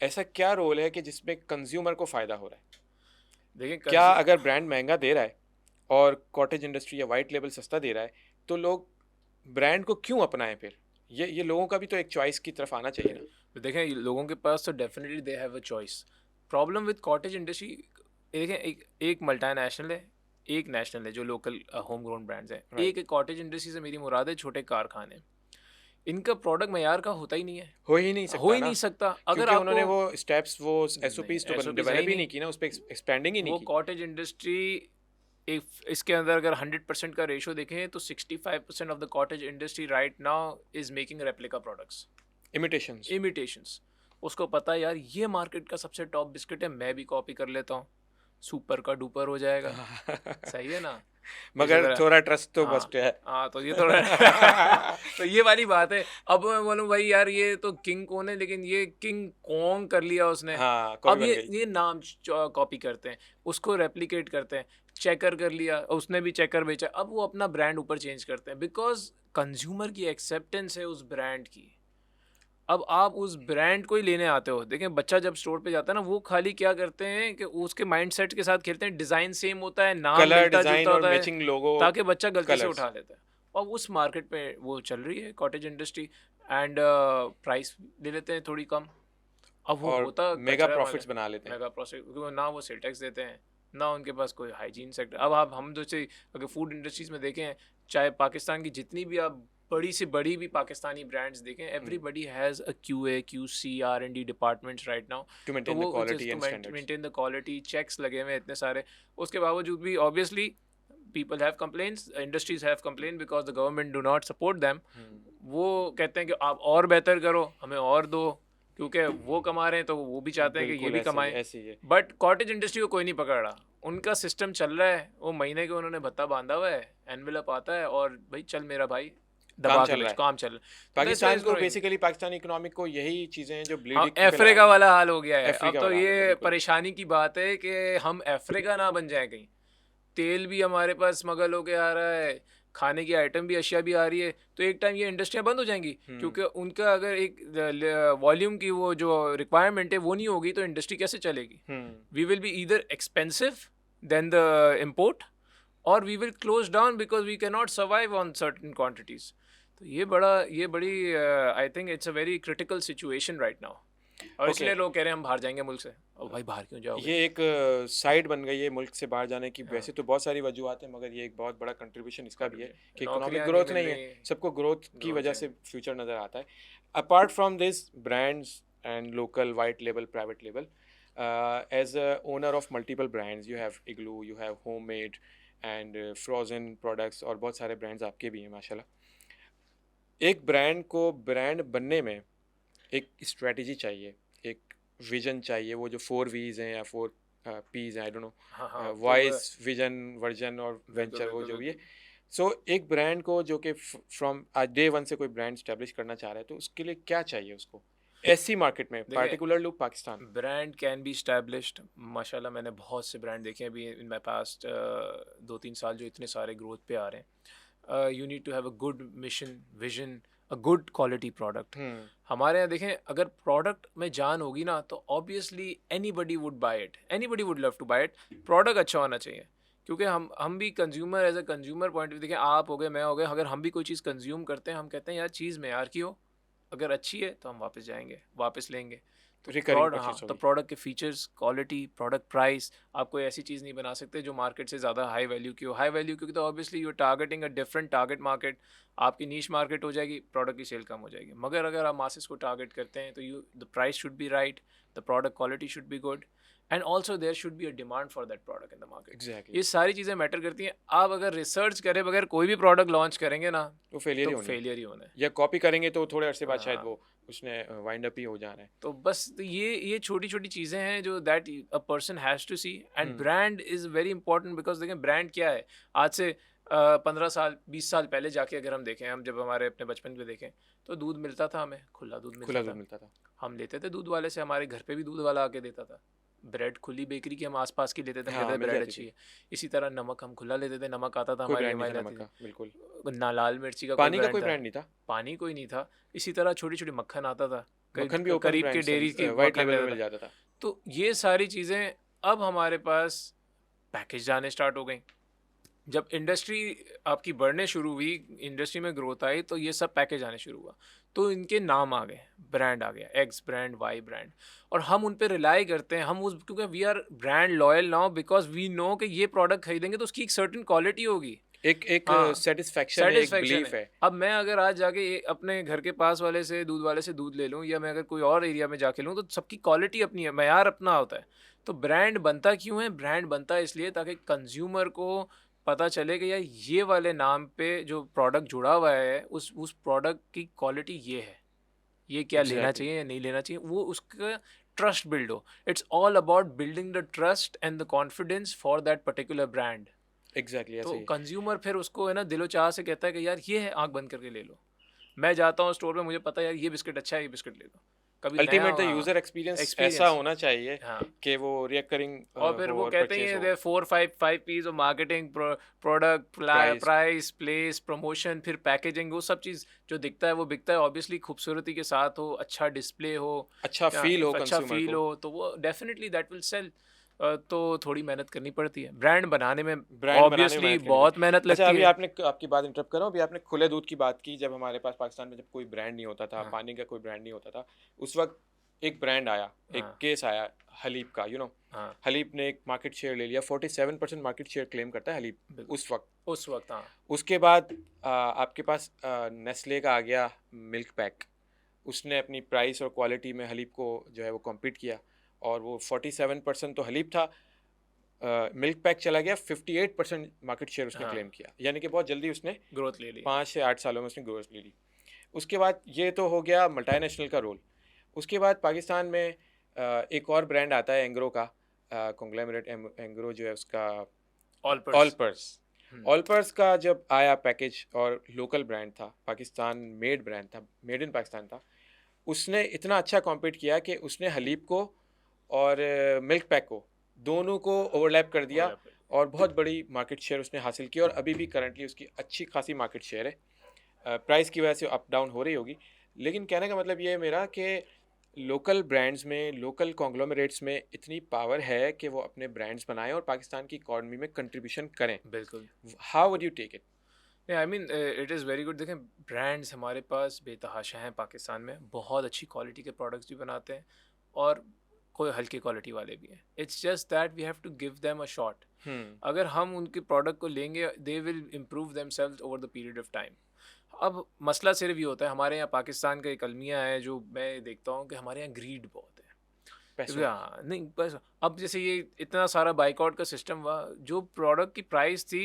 ऐसा क्या रोल है कि जिसमें कंज्यूमर को फ़ायदा हो रहा है? देखिए क्या अगर ब्रांड महंगा दे रहा है और कॉटेज इंडस्ट्री या वाइट लेबल सस्ता दे रहा है, तो लोग ब्रांड को क्यों अपनाएं फिर? ये लोगों का भी तो एक चॉइस की तरफ आना चाहिए ना। तो देखें लोगों के पास तो definitely they have a choice. Problem with cottage industry, देखें एक मल्टीनेशनल है, एक नेशनल है जो लोकल होम ग्रोन ब्रांड्स हैं। राइट, एक कॉटेज इंडस्ट्री से मेरी मुराद है छोटे कारखाने। इनका प्रोडक्ट मयार का होता ही नहीं है, हो ही नहीं हो सकता ही ना, नहीं सकता। अगर क्योंकि उन्होंने आपको वो स्टेप्स, वो एसओपीज तो SOPs है डेवलप ही ही नहीं, नहीं की ना, उस पर एक्सपेंडिंग ही नहीं वो की। कॉटेज इंडस्ट्री इसके अंदर अगर 100% का रेशो देखें तो 65% of the cottage industry right now is making replica products, imitations. Imitations. उसको पता है यार ये मार्केट का सबसे टॉप बिस्किट है, मैं भी कॉपी कर लेता हूँ, सुपर का डुपर हो जाएगा। सही है ना। इसी मगर तरह थोड़ा ट्रस्ट तो हाँ मस्ट है। हाँ, तो ये थोड़ा तो ये वाली बात है। अब मैं बोलूँ भाई यार ये तो किंग कौन है, लेकिन ये किंग कॉन्ग कर लिया उसने। हाँ, कॉपी अब बन ये गई। ये नाम कॉपी करते हैं, उसको रेप्लिकेट करते हैं। चेकर कर लिया, उसने भी चेकर बेचा, अब वो अपना ब्रांड ऊपर चेंज करते हैं बिकॉज कंज्यूमर की एक्सेप्टेंस है उस ब्रांड की। अब आप उस ब्रांड को ही लेने आते हो। देखें बच्चा जब स्टोर पे जाता है ना, वो खाली क्या करते हैं कि उसके माइंडसेट के साथ खेलते हैं, डिज़ाइन सेम होता है, नाम कलर मिलता डिजाइन जुलता और होता है, मैचिंग लोगो, ताकि बच्चा गलती से कलर्स। उठा लेता है। और उस मार्केट पे वो चल रही है कॉटेज इंडस्ट्री, एंड प्राइस ले लेते हैं थोड़ी कम। अब वो और होता मेगा कचरा वाला प्रॉफिट्स बना लेते हैं। मेगा प्रोसेस, क्योंकि ना वो सेल टैक्स देते हैं, ना उनके पास कोई हाइजीन सेक्टर। अब आप हम जैसे अगर फूड इंडस्ट्रीज में देखें, चाहे पाकिस्तान की जितनी भी आप बड़ी से बड़ी भी पाकिस्तानी ब्रांड्स देखें, everybody has a QA QC R&D departments right now. To तो मेंटेन द वो quality just to and standards. Maintain the quality, checks लगे हुए हैं इतने सारे। उसके बावजूद भी obviously people have complaints, industries have complained because the government do not support them. वो कहते हैं कि आप और बेहतर करो, हमें और दो, क्योंकि वो कमा रहे हैं तो वो भी चाहते हैं कि ये बिल्कुल भी ऐसे ही, कमाएं। ऐसे ही है। बट कॉटेज इंडस्ट्री को कोई नहीं पकड़ रहा, उनका सिस्टम चल रहा है, वो महीने के उन्होंने भत्ता बांधा हुआ है, एनवेलप आता है और भाई चल मेरा भाई काम दबा चल के रहा बेच, है। काम चल रहा है। So that's why Pakistan it's को growing. बेसिकली, पाकिस्तानी इकोनॉमिक को यही चीजें हैं जो हाँ, ब्लीडिंग पे ला अफ्रीका रही हैं। वाला हाल हो गया है। अब अफ्रीका तो वाला हाल है, ये बिल्कुल। परेशानी की बात है कि हम अफ्रीका ना बन जाए कहीं। तेल भी हमारे पास स्मगल होके आ रहा है, खाने की आइटम भी, अशिया भी आ रही है, तो एक टाइम ये इंडस्ट्रियाँ बंद हो जाएंगी, क्योंकि उनका अगर एक वॉल्यूम की वो जो रिक्वायरमेंट है वो नहीं होगी तो इंडस्ट्री कैसे चलेगी। We will be either expensive than the import, और we will close down because we can not survive on certain quantities. तो ये बड़ी I think it's a very critical situation right now, और इसलिए लोग कह रहे हैं हम बाहर जाएंगे मुल्क से। और भाई बाहर क्यों जाओगे? ये एक साइड बन गई है मुल्क से बाहर जाने की। वैसे तो बहुत सारी वजूहत है, मगर ये एक बहुत बड़ा कंट्रीब्यूशन इसका भी है कि इकोनॉमिक नौकरियां ग्रोथ नहीं नहीं मिल है, रही, सबको ग्रोथ की growth वजह है। से फ्यूचर नज़र आता है। Apart from this brands and local white label, private label, as a owner of multiple brands, you have Igloo, you have homemade and frozen products, और बहुत सारे ब्रांड्स आपके भी हैं माशाल्लाह। एक ब्रांड को ब्रांड बनने में एक स्ट्रेटजी चाहिए, एक विजन चाहिए, वो जो 4 V's हैं या 4 P's हैं, I don't know, voice, vision, version और वेंचर, वो जो भी है। सो एक ब्रांड को जो कि फ्रॉम आज डे वन से कोई ब्रांड स्टैब्लिश करना चाह रहा है, तो उसके लिए क्या चाहिए उसको ऐसी मार्केट में, particular look Pakistan? Brand can be established. माशाल्लाह मैंने बहुत से ब्रांड देखे हैं अभी इन माई पास्ट 2-3 साल जो इतने सारे ग्रोथ पे आ रहे हैं। You need to have a good mission, vision, a good quality product. Hmm हमारे यहाँ देखें, अगर प्रोडक्ट में जान होगी ना तो obviously anybody would buy it, anybody would love to buy it. Product अच्छा होना चाहिए, क्योंकि हम भी consumer, as a consumer point of view देखें, आप हो गए, मैं हो गए, अगर हम भी कोई चीज़ कंज्यूम करते हैं, हम कहते हैं यार चीज़ मेयार की हो, अगर अच्छी है तो हम वापस जाएंगे, वापस लेंगे। तो रिकरिंग हाँ, परचेज तो होगी। प्रोडक्ट के फीचर्स, क्वालिटी, प्रोडक्ट प्राइस, आप कोई ऐसी चीज़ नहीं बना सकते जो मार्केट से ज़्यादा हाई वैल्यू की हो। हाई वैल्यू क्योंकि तो obviously you targeting a different target market, आपकी नीश मार्केट हो जाएगी, प्रोडक्ट की सेल कम हो जाएगी। मगर अगर आप मासेस को टारगेट करते हैं तो the price should be right, the product quality should be good, and also there should be a demand for that product in the market. Exactly. ये सारी चीज़ें मैटर करती हैं। आप अगर रिसर्च करे बगैर कोई भी प्रोडक्ट लॉन्च करेंगे ना, वो फेलियर तो ही होनी है, फेलियर ही होना है। या कॉपी करेंगे तो थोड़े अरसे बाद शायद हाँ, वो उसने वाइंड अप ही हो जाना है। तो बस तो ये छोटी छोटी चीज़ें हैं जो that a person has to see. And hmm brand is very important, because देखें ब्रांड क्या है। आज से 15 साल 20 साल पहले जाके अगर हम देखें, हम जब हमारे अपने बचपन में देखें, तो दूध मिलता था, हमें खुला दूध मिलता खुला दूध था, मिलता था। हम लेते थे दूध वाले से, हमारे घर पे भी दूध वाला आके देता था। ब्रेड खुली बेकरी की हम आसपास की लेते थे, हम कहते हाँ, थे मिल ब्रेड जाती अच्छी थी। है। इसी तरह नमक हम खुला लेते थे, नमक आता था, कोई हमारी ब्रांड नहीं ईएमआई था जाती नमक का, बिल्कुल। थी ना, लाल मिर्ची का कोई पानी का ब्रांड कोई था, ब्रांड नहीं था। पानी कोई नहीं था। इसी तरह छोटी छोटी मक्खन आता था, मक्खन भी ओपन करीब के ब्रांड डेयरी की वाइट मक्खन लेबल में लेता मिल था। जाता था। तो ये सारी चीज़ें अब हमारे पास पैकेज आने स्टार्ट हो गई। जब इंडस्ट्री आपकी बढ़ने शुरू हुई, इंडस्ट्री में ग्रोथ आई, तो ये सब पैकेज आने शुरू हुआ, तो इनके नाम आ गए, ब्रांड आ गया, एक्स ब्रांड, वाई ब्रांड, और हम उन पे रिलाई करते हैं। हम उस, क्योंकि we are brand loyal now, because we know कि ये प्रोडक्ट खरीदेंगे तो उसकी एक सर्टेन क्वालिटी होगी। एक एक हाँ, सेटिस्फैक्शन है, एक सेटिस्फेक्शन बिलीफ है। है। अब मैं अगर आज जाके अपने घर के पास वाले से दूध ले लूँ, या मैं अगर कोई और एरिया में जाके लूँ, तो सबकी क्वालिटी अपनी है, मैयार अपना होता है। तो ब्रांड बनता क्यों है? ब्रांड बनता है इसलिए ताकि कंज्यूमर को पता चले कि यार ये वाले नाम पे जो प्रोडक्ट जुड़ा हुआ है, उस प्रोडक्ट की क्वालिटी ये है, ये क्या लेना एग्जैक्टली। चाहिए या नहीं लेना चाहिए, वो उसका ट्रस्ट बिल्ड हो। It's all about building the trust and the confidence for that particular brand. Exactly ऐसे तो ही। कंज्यूमर फिर उसको है ना दिलो चाह से कहता है कि यार ये है, आंख बंद करके ले लो। मैं जाता हूँ स्टोर में, मुझे पता है यार ये बिस्किट अच्छा है, ये बिस्किट ले लो। कभी नया, अल्टीमेट द हाँ, यूजर एक्सपीरियंस ऐसा एक्सपीरियंस, होना चाहिए हाँ। कि वो रिकरिंग और फिर हो वो और कहते ही परचेज हैं हो। There 4 5 piece of marketing, product, price. Price, place, promotion, फिर पैकेजिंग, वो सब चीज़ जो दिखता है वो बिकता है। ऑब्वियसली खूबसूरती के साथ हो, अच्छा डिस्प्ले हो, अच्छा फील हो अच्छा कंज्यूमर फील को। हो, तो वो डेफिनेटली दैट विल सेल। तो थोड़ी मेहनत करनी पड़ती है ब्रांड बनाने में, ब्रांड बनाने में ऑब्वियसली मेहनत करनी बहुत पड़ती। मेहनत अच्छा, लगती अभी है। आपने आपकी बात इंटरप्ट कर रहा हूँ, अभी आपने खुले दूध की बात की। जब हमारे पास पाकिस्तान में जब कोई ब्रांड नहीं होता था, हाँ, पानी का कोई ब्रांड नहीं होता था, उस वक्त एक ब्रांड आया, एक हाँ, केस आया हलीब का, हाँ, हलीब ने एक मार्केट शेयर ले लिया। 47% मार्केट शेयर क्लेम करता है हलीब बिल्कुल। उस वक्त। उस वक्त, हाँ, उसके बाद आपके पास नेस्ले का आ गया मिल्क पैक। उसने अपनी प्राइस और क्वालिटी में हलीब को जो है वो कॉम्पीट किया, और वो 47% तो हलीब था। मिल्क पैक चला गया, 58% मार्केट शेयर उसने हाँ, क्लेम किया, यानी कि बहुत जल्दी उसने ग्रोथ ले ली। 5 से 8 सालों में उसने ग्रोथ ले ली। उसके बाद ये तो हो गया मल्टीनेशनल का रोल। उसके बाद पाकिस्तान में एक और ब्रांड आता है एंग्रो का, कॉन्ग्लोमरेट एंग्रो जो है उसका, ऑल पर्स। ऑलपर्स। ऑलपर्स का जब आया पैकेज, और लोकल ब्रांड था, पाकिस्तान मेड ब्रांड था, मेड इन पाकिस्तान था, उसने इतना अच्छा कॉम्पीट किया कि उसने हलीब को और मिल्क पैक को, दोनों को ओवरलैप कर दिया, और बहुत बड़ी मार्केट शेयर उसने हासिल की, और अभी भी करंटली उसकी अच्छी खासी मार्केट शेयर है। प्राइस की वजह से अप डाउन हो रही होगी, लेकिन कहने का मतलब ये है मेरा कि लोकल ब्रांड्स में, लोकल कॉन्ग्लोमरेट्स में इतनी पावर है कि वो अपने ब्रांड्स बनाएं और पाकिस्तान की इकॉनमी में कंट्रीब्यूशन करें। बिल्कुल। How would you take it? I mean it is very good. देखें, ब्रांड्स हमारे पास बेतहाशा हैं पाकिस्तान में, बहुत अच्छी क्वालिटी के प्रोडक्ट्स भी बनाते हैं, और कोई हल्की क्वालिटी वाले भी हैं। It's just that we have to give them a shot. अगर हम उनके प्रोडक्ट को लेंगे, they will improve themselves over the period of time. अब मसला सिर्फ ये होता है, हमारे यहाँ पाकिस्तान का एक अलमिया है जो मैं देखता हूँ कि हमारे यहाँ ग्रीड बहुत है। पैसों क्योंकि हाँ, नहीं बस, अब जैसे ये इतना सारा बाइकआउट का सिस्टम हुआ, जो प्रोडक्ट की प्राइस थी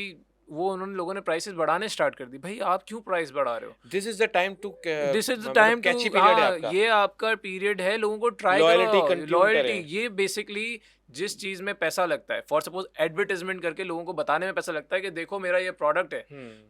वो उन्होंने लोगों ने प्राइसेस बढ़ाने स्टार्ट कर दी। भाई आप क्यों प्राइस बढ़ा रहे हो? This is the time to, this is the मतलब टाइम टू, कैची पीरियड है हाँ, आपका, ये आपका पीरियड है, लोगों को ट्राई लॉयल्टी करो, कंज्यूम लॉयल्टी। करें। ये बेसिकली जिस चीज में पैसा लगता है, फॉर सपोज एडवर्टाइजमेंट करके लोगों को बताने में पैसा लगता है कि देखो मेरा ये प्रोडक्ट है,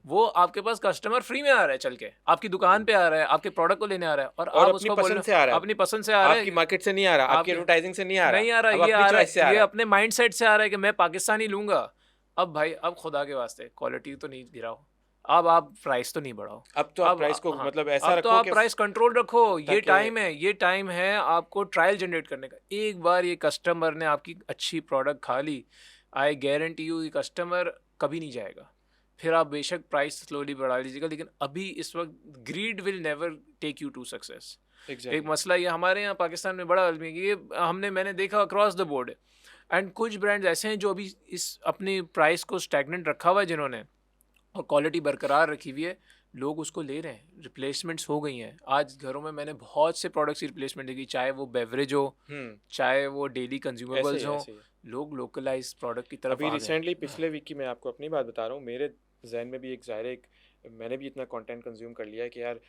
वो आपके पास कस्टमर फ्री में आ रहा है, चल के आपकी दुकान पे आ रहा है, आपके प्रोडक्ट को लेने आ रहा है, और आप अपनी उसको बोल पसंद रहे से आ रहा हो, है, अपनी पसंद से आ रहा आपकी है, मार्केट से नहीं आ रहा, आपकी आपके एडवर्टाइजिंग से नहीं आ नहीं रहा, आ रहा, अब ये अपनी आ रहा चॉइस से आ है, ये रहा है। अपने माइंडसेट से आ रहा है कि मैं पाकिस्तानी लूंगा। अब भाई, अब खुदा के वास्ते क्वालिटी तो नहीं गिराओ, अब आप प्राइस तो नहीं बढ़ाओ। अब तो आप प्राइस को हाँ, मतलब ऐसा अब तो रखो आप कि प्राइस कंट्रोल रखो। ये ताकि ये टाइम है आपको ट्रायल जनरेट करने का। एक बार ये कस्टमर ने आपकी अच्छी प्रोडक्ट खा ली, आई गारंटी यू, ये कस्टमर कभी नहीं जाएगा। फिर आप बेशक प्राइस स्लोली बढ़ा लीजिएगा, लेकिन अभी इस वक्त greed will never take you to success. एक एग्जैक्टली मसला ये हमारे यहाँ पाकिस्तान में बड़ा आदमी है कि ये मैंने देखा अक्रॉस द बोर्ड। एंड कुछ ब्रांड्स ऐसे हैं जो अभी इस अपनी प्राइस को स्टैग्नेंट रखा हुआ है जिन्होंने, और क्वालिटी बरकरार रखी हुई है, लोग उसको ले रहे हैं। रिप्लेसमेंट्स हो गई हैं। आज घरों में मैंने बहुत से प्रोडक्ट्स की रिप्लेसमेंट देखी, चाहे वो बेवरेज हो, चाहे वो डेली ऐसे कंज्यूमेबल्स ही हो। ऐसे ही लोग लोकलाइज प्रोडक्ट की तरफ अभी आ गए रिसेंटली हैं। पिछले वीक की मैं आपको अपनी बात बता रहा हूँ, मेरे जहन में भी एक ज़ाहिर है, एक मैंने भी इतना कंटेंट कंज्यूम कर लिया है कि यार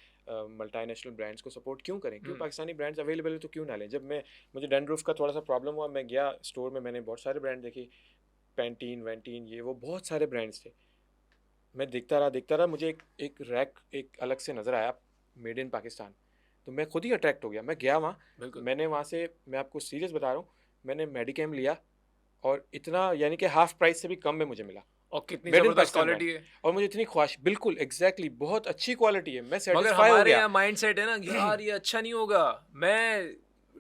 मल्टीनेशनल ब्रांड्स को सपोर्ट क्यों करें, क्यों पाकिस्तानी ब्रांड्स अवेलेबल है तो क्यों ना लें। जब मुझे डैंड्रूफ का थोड़ा सा प्रॉब्लम हुआ, मैं गया स्टोर में, मैंने बहुत सारे ब्रांड देखे, पैंटीन वैंटीन ये वो बहुत सारे ब्रांड्स थे। मैं देखता रहा, मुझे एक रैक एक अलग से नज़र आया, मेड इन पाकिस्तान, तो मैं खुद ही अट्रैक्ट हो गया। मैं गया वहाँ, बिल्कुल। मैंने वहाँ से, मैं आपको सीरियस बता रहा हूँ, मैंने मेडिकेम लिया और इतना यानी कि हाफ प्राइस से भी कम में मुझे मिला, और कितनी मेड इन जबरदस्त पाकिस्तान ब्रांड, क्वालिटी है। और मुझे इतनी ख्वाहिश, बिल्कुल एग्जैक्टली बहुत अच्छी क्वालिटी है, मैं मगर सेटिस्फाई हो हमारे गया। यहाँ माइंड सेट है ना कि यार ये अच्छा नहीं होगा, मैं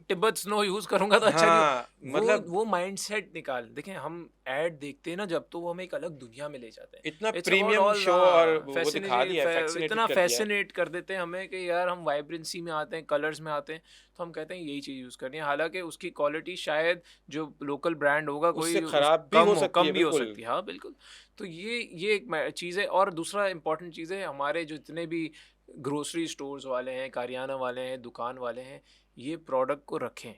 तिब्बत स्नो यूज करूंगा तो अच्छा नहीं होगा। हाँ मतलब वो माइंडसेट निकाल। देखें, हम ऐड देखते हैं ना जब, तो वो हमें एक अलग दुनिया में ले जाते हैं। इतना it's about premium all show और वो दिखा फैसिनेट, दिया है, फैक्सिनेटेड इतना कर दिया है। फैसिनेट कर देते हैं हमें कि यार हम वाइब्रेंसी में आते हैं, कलर्स में आते हैं, तो हम कहते हैं यही चीज़ यूज़ करनी है। हालांकि उसकी क्वालिटी शायद जो लोकल ब्रांड होगा कोई उससे खराब भी हो सकती कम है, भी हो बिल्कुल। सकती है। हाँ बिल्कुल। तो ये एक चीज़ है। और दूसरा इंपॉर्टेंट चीज़ है, हमारे जो जितने भी ग्रोसरी स्टोर्स वाले हैं, कारियाना वाले हैं, दुकान वाले हैं, ये प्रोडक्ट को रखें।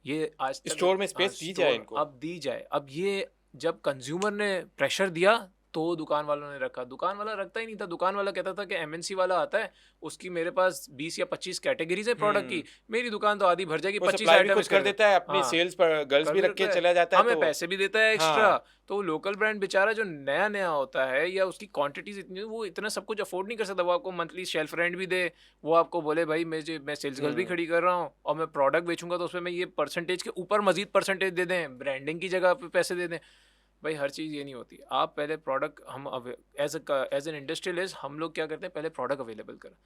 ये आज तक स्टोर में स्पेस दी जाए स्टोर इनको। अब दी जाए। अब ये जब कंज्यूमर ने प्रेशर दिया तो दुकान वालों ने रखा। दुकान वाला रखता ही नहीं था। दुकान वाला कहता था कि एमएनसी वाला आता है, उसकी मेरे पास 20 या 25 कैटेगरीज है प्रोडक्ट की, मेरी दुकान तो आधी भर जाएगी, वो 25 सप्लाई भी आइटम खुद कर देता है, अपनी हाँ सेल्स पर गर्ल्स कर भी भी रख के देता है, चला जाता है, हमें तो पैसे भी देता है एक्स्ट्रा। हाँ तो लोकल ब्रांड बेचारा जो नया नया होता है या उसकी क्वांटिटीज इतनी, वो इतना सब कुछ अफोर्ड नहीं कर सकता। वो आपको मंथली शेल्फ रेंट भी दे, वो आपको बोले भाई मैं सेल्स गर्ल भी खड़ी कर रहा हूँ और मैं प्रोडक्ट बेचूंगा तो उसमें मैं ये परसेंटेज के ऊपर मजीद परसेंटेज दे दें, ब्रांडिंग की जगह पे पैसे दे दें। भाई हर चीज़ ये नहीं होती। आप पहले प्रोडक्ट, हम एज एन इंडस्ट्रियलिस्ट हम लोग क्या करते हैं, पहले प्रोडक्ट अवेलेबल करें,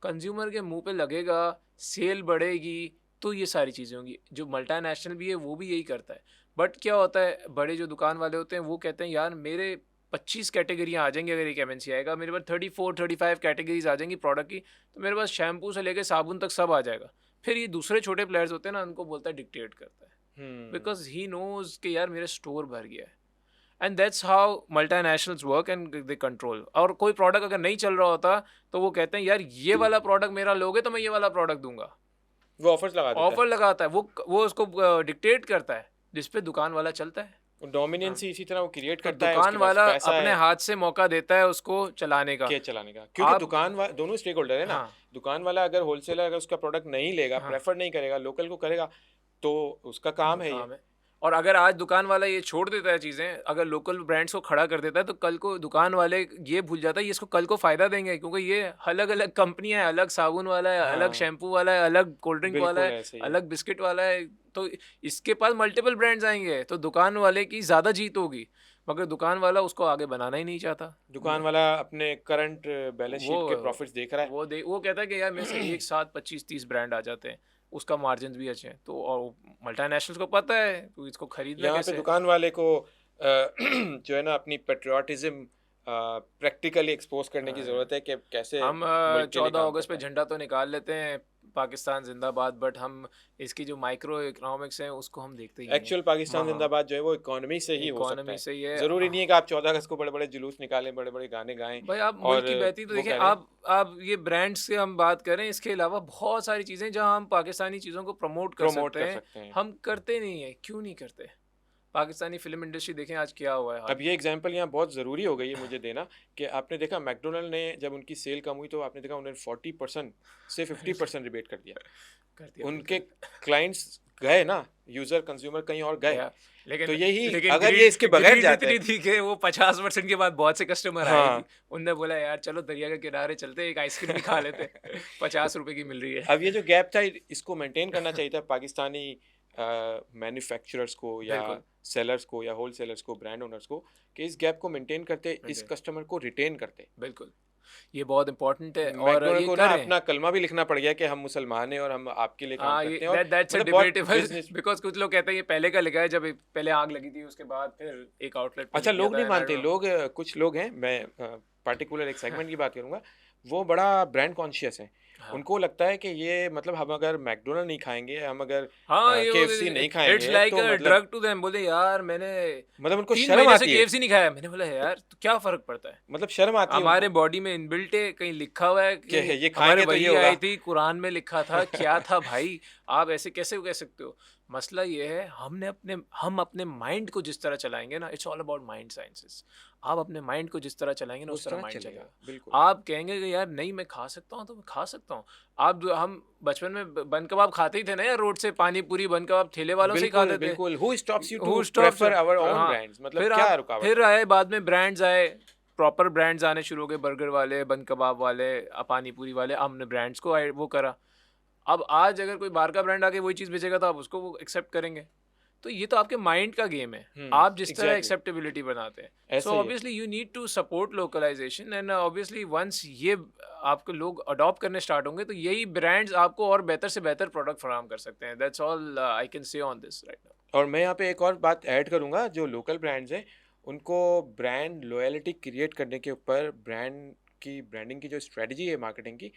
कंज्यूमर के मुंह पे लगेगा, सेल बढ़ेगी, तो ये सारी चीज़ें होंगी। जो मल्टीनेशनल भी है वो भी यही करता है। बट क्या होता है, बड़े जो दुकान वाले होते हैं वो कहते हैं यार मेरे 25 कैटेगरियाँ आ जाएंगी, अगर एक एमएनसी आएगा मेरे पास 34-35 कैटेगरीज आ जाएंगी प्रोडक्ट की, तो मेरे पास शैम्पू से लेकर साबुन तक सब आ जाएगा। फिर ये दूसरे छोटे प्लेयर्स होते हैं ना, उनको बोलता है, डिक्टेट करता है, बिकॉज ही नोज कि यार मेरा स्टोर भर गया है। And that's how multinationals work and they control. और कोई प्रोडक्ट अगर नहीं चल रहा होता तो वो कहते हैं यार ये वाला प्रोडक्ट मेरा लोगे तो मैं ये वाला प्रोडक्ट दूंगा। वो ऑफर्स लगा देता ऑफर लगाता है, वो उसको डिक्टेट करता है, जिस पे दुकान वाला चलता है। है, डोमिनेंसी इसी तरह वो क्रिएट तो करता है, दुकान उसके पास वाला पैसा अपने है हाथ से मौका देता है उसको चलाने का। के चलाने का, क्योंकि आप दुकान वाला, दोनों स्टेक होल्डर है ना। हाँ दुकान वाला अगर होलसेलर अगर उसका प्रोडक्ट नहीं लेगा, हाँ प्रेफर नहीं करेगा, लोकल को करेगा, तो उसका काम है ये। काम है। और अगर आज दुकान वाला ये छोड़ देता है चीज़ें, अगर लोकल ब्रांड्स को खड़ा कर देता है, तो कल को दुकान वाले ये भूल जाता है ये इसको कल को फ़ायदा देंगे, क्योंकि ये अलग अलग कंपनियां हैं, अलग साबुन वाला है, अलग हाँ शैम्पू वाला है, अलग कोल्ड ड्रिंक वाला बिल्कुल है, ऐसे ही है। अलग बिस्किट वाला है। तो इसके पास मल्टीपल ब्रांड्स आएंगे तो दुकान वाले की ज़्यादा जीत होगी, मगर दुकान वाला उसको आगे बनाना ही नहीं चाहता। दुकान वाला अपने करंट बैलेंस वो शीट के प्रॉफिट्स देख रहा है। वो कहता है कि यार मेरे से एक साथ 25-30 ब्रांड आ जाते हैं, उसका मार्जिन भी अच्छे हैं। तो और मल्टीनेशनल्स को पता है तो इसको खरीदना यहाँ पे कैसे है। दुकान वाले को जो है ना अपनी पेट्रियाटिज्म प्रैक्टिकली एक्सपोज करने की ज़रूरत है कि कैसे हम मुल्क के लिए 14 काम अगस्त पे करता है। झंडा तो निकाल लेते हैं, पाकिस्तान जिंदाबाद, बट हम इसकी जो माइक्रो इकोनॉमिक्स है उसको हम देखते ही नहीं एक्चुअल है। पाकिस्तान हाँ जिंदाबाद जो है वो इकोनॉमी से ही हो सकता इकोनॉमी है। से ही है। ज़रूरी नहीं है कि आप 14 अगस्त को बड़े बड़े जुलूस निकालें, बड़े बड़े गाने गाएं भाई आप और मुल्क की बेहतरी तो वो देखें। करें। आप ये ब्रांड्स से हम बात करें, इसके अलावा बहुत सारी चीज़ें जहां हम पाकिस्तानी चीज़ों को प्रमोट कर प्रमोट सकते कर हैं, सकते हैं। हम करते नहीं है। क्यों नहीं करते? पाकिस्तानी फिल्म इंडस्ट्री देखें आज क्या हुआ है हाल। अब ये एग्जांपल यहाँ बहुत ज़रूरी हो गई है मुझे देना, कि आपने देखा मैकडोनल्ड ने जब उनकी सेल कम हुई तो आपने देखा उन्होंने 40% से 50% रिबेट कर दिया। कर दिया उनके बिल्कुल। क्लाइंट्स गए ना, यूज़र कंज्यूमर कहीं और गए। या, लेकिन तो यही लेकिन अगर ये इसके बगैर ग्रीड जाते इतनी थी कि वो 50% के बाद बहुत से कस्टमर आए भी। हाँ उनने बोला यार चलो दरिया के किनारे चलते, एक आइसक्रीम भी खा लेते। 50 रुपए की मिल रही है। अब ये जो गैप था इसको मेंटेन करना चाहिए था पाकिस्तानी मैन्युफैक्चरर्स को या बिल्कुल सेलर्स को या होल सेलर्स को, ब्रांड ओनर्स को, कि इस गैप को मेंटेन करते, इस Maintain, कस्टमर को रिटेन करते। बिल्कुल। ये बहुत इंपॉर्टेंट है और मैकडोनल्ड ये को ना करें। अपना कलमा भी लिखना पड़ गया कि हम मुसलमान हैं और हम आपके लिए काम हाँ, ये करते हैं, और दैट्स अ मतलब बहुत डिबेटेबल बिजनेस। बिकॉज़ कुछ लोग कहते हैं ये पहले का लिखा है, जब पहले आग लगी थी उसके बाद फिर एक आउटलेट पे अच्छा, लिख दिया लोग था, नहीं एंड आई मानते, डोंट नो। लोग कुछ लोग हैं, मैं पार्टिकुलर एक सेगमेंट की बात करूंगा, वो बड़ा ब्रांड कॉन्शियस है। हाँ। उनको लगता है कि ये मतलब हम अगर मैकडोनल्ड नहीं खाएंगे, हम अगर हाँ, ये केएफसी नहीं इट्स खाएंगे लाइक तो अ मतलब ड्रग टू देम। बोले यार मैंने मतलब उनको 3 शर्म महीने से आती है, केएफसी नहीं खाया। मैंने बोला यार तो क्या फ़र्क पड़ता है? मतलब शर्म आती है हमारे उनको बॉडी में इनबिल्ट है, कहीं लिखा हुआ है कि कि ये हमारे खाएंगे तो ये वही होगा। आई थी, कुरान में लिखा था, क्या था भाई? आप ऐसे कैसे कह सकते हो? मसला ये है हम अपने माइंड को जिस तरह चलाएँगे ना, it's all about mind sciences. आप अपने माइंड को जिस तरह चलाएँगे ना, उस उस तरह तरह माइंड चलेगा, चलेगा। बिल्कुल। आप कहेंगे कि यार नहीं मैं खा सकता हूँ, तो मैं खा सकता हूँ। हम बचपन में बन कबाब खाते ही थे ना यार, रोड से पानी पूरी बन कबाब ठेले वालों से ही बिल्कुल खाते थे। बिल्कुल, who stops you to who stops prefer our own हाँ, ब्रांड्स, मतलब क्या रुकावट फिर है? आए बाद में ब्रांड्स आए, प्रॉपर ब्रांड्स आने शुरू हो गए, बर्गर वाले, बन कबाब वाले, पानी पूरी वाले। हमने ब्रांड्स को वो करा। अब आज अगर कोई बाहर का ब्रांड आके वही चीज़ बेचेगा तो आप उसको वो एक्सेप्ट करेंगे। तो ये तो आपके माइंड का गेम है, आप जिस तरह एग्जैक्टली, एक्सेप्टेबिलिटी बनाते हैं। सो ऐसा ही है। Obviously you need to support localisation, and obviously once ये आपको लोग अडॉप्ट करने स्टार्ट होंगे तो यही ब्रांड्स आपको और बेहतर से बेहतर प्रोडक्ट फराहम कर सकते हैं। That's all I can say on this right और मैं यहाँ पे एक और बात ऐड करूँगा, जो लोकल ब्रांड्स हैं उनको ब्रांड लॉयल्टी क्रिएट करने के ऊपर, ब्रांडिंग की जो स्ट्रेटजी है मार्केटिंग की,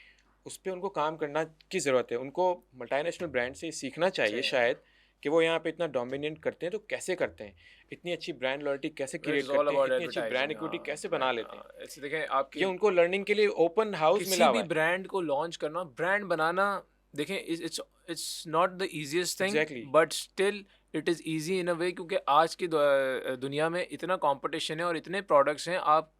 उस पे उनको काम करना की ज़रूरत है। उनको मल्टीनेशनल ब्रांड से सीखना चाहिए नाउ। शायद कि वो यहाँ पे इतना डोमिनेट करते हैं तो कैसे करते हैं, इतनी अच्छी ब्रांड लॉयल्टी कैसे क्रिएट इट्स ऑल करते हैं, अबाउट इतनी अच्छी ब्रांड एडवर्टाइजिंग। इक्विटी हाँ, कैसे बना ब्रांड, लेते हैं। ऐसे देखें ये आपकी उनको लर्निंग के लिए ओपन हाउस किसी मिला भी हुआ है। ब्रांड को लॉन्च करना, ब्रांड बनाना, देखें it's it's not the easiest thing, exactly. But still it is easy in a way, क्योंकि आज की दुनिया में इतना कंपटीशन है और इतने प्रोडक्ट्स हैं, आप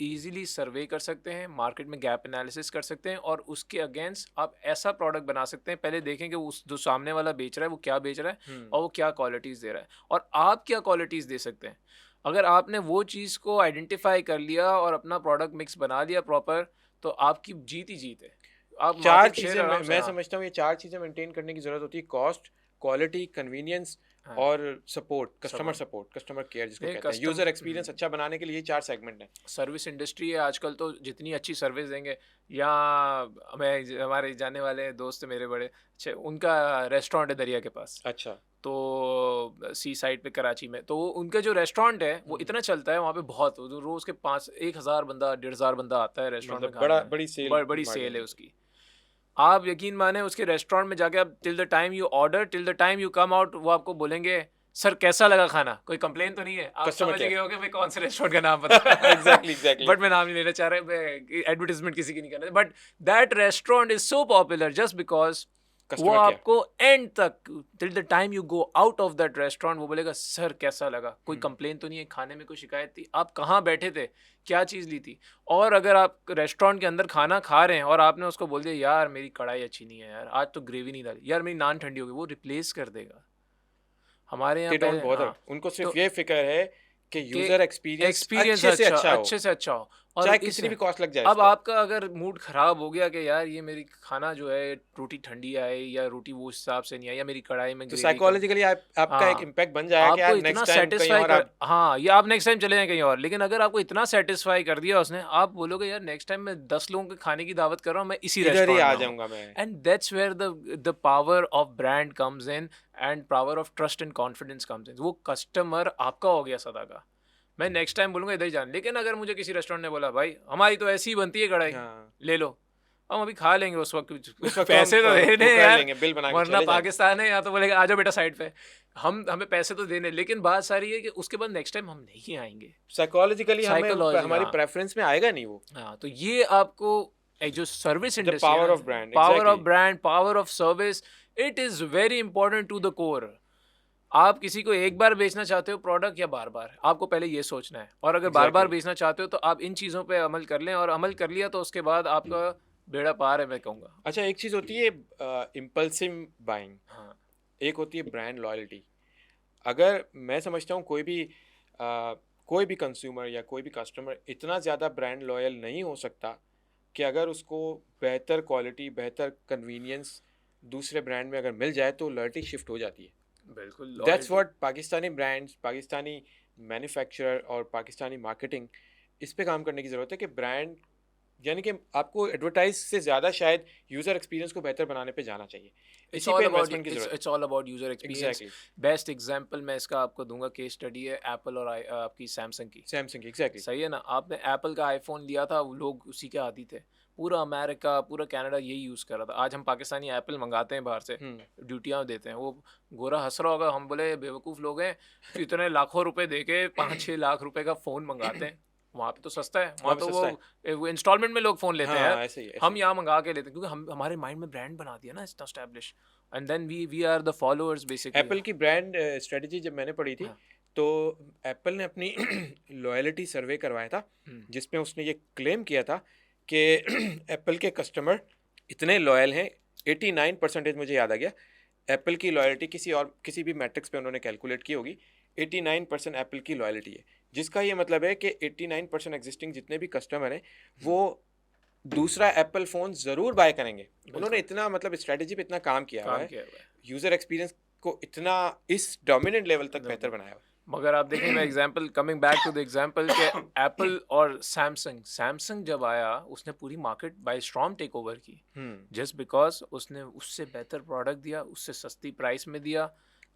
इजीली सर्वे कर सकते हैं, मार्केट में गैप एनालिसिस कर सकते हैं और उसके अगेंस्ट आप ऐसा प्रोडक्ट बना सकते हैं। पहले देखें कि उस जो सामने वाला बेच रहा है वो क्या बेच रहा है और वो क्या क्वालिटीज़ दे रहा है और आप क्या क्वालिटीज़ दे सकते हैं। अगर आपने वो चीज़ को आइडेंटिफाई कर लिया और अपना प्रोडक्ट मिक्स बना लिया प्रॉपर, तो आपकी जीत ही जीत है। आप चार मार्केट शेयर चीज़ें आराम से। मैं हाँ, समझता हूँ, ये चार चीज़ें मेंटेन करने की ज़रूरत होती है: कॉस्ट, क्वालिटी, कन्वीनियंस हाँ, और सपोर्ट, सपोर्ट। कस्टमर केयर जिसको नहीं, कहते हैं। यूज़र एक्सपीरियंस अच्छा बनाने के लिए ये चार सेगमेंट हैं। सर्विस इंडस्ट्री है आजकल, तो जितनी अच्छी सर्विस देंगे। या हमारे जाने वाले दोस्त है मेरे बड़े अच्छे, उनका रेस्टोरेंट है दरिया के पास, अच्छा। तो सी साइड पे कराची में। तो उनका जो रेस्टोरेंट है वो इतना चलता है वहाँ पे, बहुत रोज़ के 1,000 बंदा 1,500 बंदा आता है रेस्टोरेंट में मतलब खाने। बड़ी सेल बड़ी मार्जिन सेल है है। उसकी। आप यकीन माने उसके रेस्टोरेंट में जाके, आप till the time you order till the time you come out, वो आपको बोलेंगे सर कैसा लगा खाना, कोई कंप्लेन तो नहीं है। आप कस्टमर समझ ही केयर। गए होगे मैं कौन से रेस्टोरेंट का नाम बता एग्जैक्टली एग्जैक्टली। बट मैं नाम नहीं लेना चाह रहा, एडवर्टीजमेंट किसी की नहीं करना, but that restaurant is so popular just because वो कस्टमर केयर। आपको एंड तक, till the time you go out of that restaurant, वो बोलेगा सर कैसा लगा, कोई कंप्लेन तो नहीं है, खाने में कोई शिकायत थी, आप कहाँ बैठे थे, क्या चीज़ ली थी। और अगर आप रेस्टोरेंट के अंदर खाना खा रहे हैं और आपने उसको बोल दिया यार मेरी कढ़ाई अच्छी नहीं है, यार आज तो ग्रेवी नहीं डाली, यार मेरी नान ठंडी हो गई, वो रिप्लेस कर देगा। हमारे यहाँ दे डोंट पहले बॉदर, हाँ, उनको तो सिर्फ ये फिक्र है कि कि यूज़र एक्सपीरियंस एक्सपीरियंस अच्छा हो, अच्छे से अच्छा हो। और चाहे इस कितनी भी कॉस्ट लग जाए इस अब पर। आपका अगर मूड ख़राब हो गया कि यार ये मेरी खाना जो है रोटी ठंडी आई या रोटी वो हिसाब से नहीं आई या मेरी कढ़ाई में तो ग्रेवी कम। साइकोलॉजिकली आपका एक हाँ, इम्पैक्ट बन जाएगा कि आपको यार इतना नेक्स्ट टाइम कहीं सैटिस्फाई और कर, आप। हाँ, ये आप नेक्स्ट टाइम चले जाएँ कहीं और। लेकिन अगर आपको इतना सैटिस्फाई कर दिया उसने, आप बोलोगे यार नेक्स्ट टाइम मैं 10 लोगों के खाने की दावत कर रहा हूँ, मैं इसी इधर ही रेस्टोरेंट आ में आऊँ। जाऊंगा मैं। And that's where the power of brand comes in, and power of trust and confidence comes in. वो कस्टमर आपका हो गया सदा का, मैं नेक्स्ट टाइम बोलूँगा इधर ही जाना। लेकिन अगर मुझे किसी रेस्टोरेंट ने बोला भाई हमारी तो ऐसी ही बनती है कढ़ाई, हाँ, ले लो, हम अभी खा लेंगे उस वक्त उस वक्त तो पैसे हम तो देने वो हैं कर यार, लेंगे, बिल बना के वरना चले जाएंगे। पाकिस्तान है, या तो बोलेगा आ जाओ बेटा साइड पे, हम हमें पैसे तो देने। लेकिन बात सारी है कि उसके बाद नेक्स्ट टाइम हम नहीं आएंगे। साइकोलॉजिकली हमें साइकोलॉजी, हमारी हाँ प्रेफरेंस में आएगा नहीं वो। हाँ, तो ये आपको एक जो सर्विस द इंडस्ट्री है पावर ना, of brand, power of exactly. Brand, power of service, it is very important to the core. आप किसी को एक बार बेचना चाहते हो प्रोडक्ट या बार बार, आपको पहले ये सोचना है। और अगर बार बार एग्जैक्टली। बेचना चाहते हो तो आप इन चीज़ों पे अमल कर लें, और अमल कर लिया तो उसके बाद आपका बेड़ा पार है, मैं कहूँगा। अच्छा, एक चीज़ होती है इम्पल्सिव बाइंग, हाँ, एक होती है ब्रांड लॉयल्टी। अगर मैं समझता हूँ कोई भी कंज्यूमर या कोई भी कस्टमर इतना ज़्यादा ब्रांड लॉयल नहीं हो सकता कि अगर उसको बेहतर क्वालिटी, बेहतर कन्वीनियंस दूसरे ब्रांड में अगर मिल जाए तो लॉयल्टी शिफ्ट हो जाती है। बिल्कुल that's loyalty. What Pakistani brands, Pakistani manufacturer और पाकिस्तानी मार्केटिंग, इस पे काम करने की ज़रूरत है कि ब्रांड यानी कि आपको एडवर्टाइज से ज़्यादा शायद यूज़र एक्सपीरियंस को बेहतर बनाने पे जाना चाहिए, इट्स इसी ऑल पे अबाउट इन्वेस्टमेंट की ज़रूरत इट्स ऑल अबाउट यूजर है। एक्सपीरियंस। एग्जैक्टली। बेस्ट एग्जांपल मैं इसका आपको दूंगा, केस स्टडी है एप्पल और आपकी सैमसंग की। सैमसंग की एग्जैक्टली। सही है ना, आपने एप्पल का आईफोन लिया था, वो लोग उसी के आदी थे, पूरा अमेरिका पूरा कनाडा यही यूज़ कर रहा था। आज हम पाकिस्तानी एप्पल मंगाते हैं बाहर से, ड्यूटियाँ देते हैं, वो गोरा हंस रहा होगा, हम बोले बेवकूफ़ लोग हैं तो इतने लाखों रुपए दे के 5-6 लाख रुपए का फ़ोन मंगाते हैं। वहाँ पे तो सस्ता है, वहाँ वहाँ पे तो सस्ता है। वो इंस्टॉलमेंट में लोग फ़ोन लेते हैं यार। हाँ, ऐसे ही ऐसे हम ही। यहाँ मंगा के लेते हैं क्योंकि हम हमारे माइंड में ब्रांड बना दिया ना इतना establish, and then we are the followers basically. Apple की ब्रांड स्ट्रेटजी जब मैंने पढ़ी थी, हाँ। तो एप्पल ने अपनी लॉयल्टी सर्वे करवाया था, जिसमें उसने ये क्लेम किया था कि एप्पल के कस्टमर इतने लॉयल हैं, 89% मुझे याद आ गया। एप्पल की लॉयल्टी किसी भी मैट्रिक्स पे उन्होंने कैलकुलेट की होगी, 89% एप्पल की लॉयल्टी है, जिसका ये मतलब है कि 89% एग्जिस्टिंग जितने भी कस्टमर हैं वो दूसरा एप्पल फ़ोन ज़रूर बाय करेंगे। उन्होंने इतना मतलब स्ट्रेटजी पे इतना काम किया हुआ काम है, किया हुआ है। यूज़र एक्सपीरियंस को इतना इस डोमिनेंट लेवल तक बेहतर बनाया हुआ है। मगर आप देखें, मैं example coming back to the example के एप्पल और सैमसंग जब आया उसने पूरी market by storm take over की, जस्ट बिकॉज उसने उससे बेहतर प्रोडक्ट दिया, उससे सस्ती प्राइस में दिया,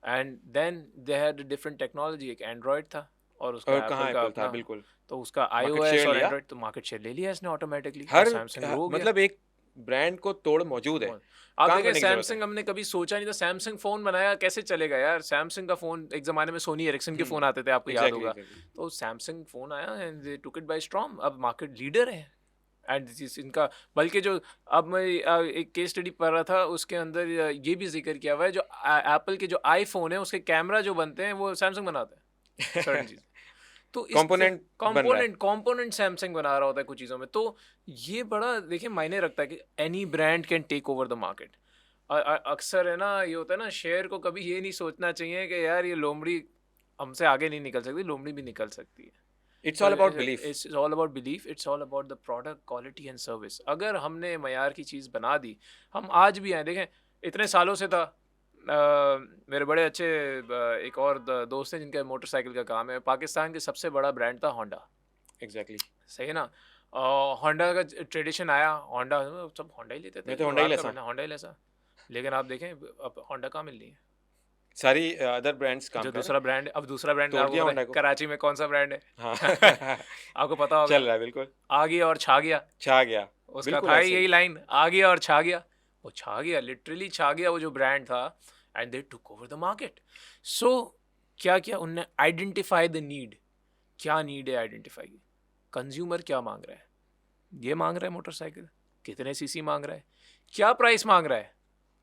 and then they had different technology. एक एंड्रॉयड था और उसका और कहाँ एप्पल का एप्पल था, अपना, बिल्कुल। तो उसका मार्केट iOS शेयर और लिया, एंड्रॉयड, तो मार्केट शेयर ले लिया इसने ऑटोमेटिकली, और हर सैमसंग ग्रो हो गया। मतलब एक ब्रांड को तोड़ मौजूद है, आप काम देखें करने की ज़रूरत है। सैमसंग, हमने कभी सोचा नहीं था सैमसंग फोन बनाया कैसे चलेगा यार। सैमसंग का फोन, एक जमाने में सोनी एरिक्सन के फोन आते थे, आपको याद एग्जैक्टली होगा। एग्जैक्टली। तो सैमसंग फोन आया and they took it by storm, अब मार्केट लीडर है। एंड इनका, बल्कि जो अब मैं एक केस स्टडी पढ़ रहा था, उसके अंदर ये भी जिक्र किया हुआ है, जो एप्पल के जो आईफोन है उसके कैमरा जो बनते हैं वो सैमसंग बनाता है, सर्टन चीज़। तो इस कंपोनेंट बन रहा है। कंपोनेंट सैमसंग बना रहा होता है कुछ चीज़ों में। तो ये बड़ा देखिए मायने रखता है कि any brand can take over the market. अक्सर है ना, ये होता है ना, शेयर को कभी ये नहीं सोचना चाहिए कि यार ये लोमड़ी हमसे आगे नहीं निकल सकती, लोमड़ी भी निकल सकती है। It's all about belief. It's all about belief, it's all about the product quality and service. अगर हमने मयार की चीज़ बना दी, हम आज भी आए देखें, इतने सालों से था। मेरे बड़े अच्छे एक और दोस्त हैं जिनका मोटरसाइकिल का काम है, पाकिस्तान के सबसे बड़ा ब्रांड था होंडा। एग्जैक्टली। सही है ना। होंडा का ट्रेडिशन आया, होंडा सब होंडा ही लेते थे, मैं तो होंडा ही लेसा। होंडा ही लेसा। लेकिन आप देखें अब होंडा कहाँ मिल रही है, सारी अदर ब्रांड्स काम जो कर रहे दूसरा ब्रांड, अब दूसरा ब्रांड तोड़ आपको दिया पता होंडा है को। कराची में कौन सा ब्रांड है? हैं। हाँ। आपको पता होगा, चल रहा है बिल्कुल, आ गया और छा गया। छा गया। उसका बिल्कुल था ऐसे यही ही। लाइन, आ गया और छा गया। वो छा गया, लिटरली छा गया वो जो ब्रांड था, and they took over the market. So क्या किया उनने, आइडेंटिफाई द नीड। क्या नीड है आइडेंटिफाई की, कंज्यूमर क्या मांग रहा है, ये मांग रहा है मोटरसाइकिल, कितने सीसी मांग रहा है, क्या प्राइस मांग रहा है,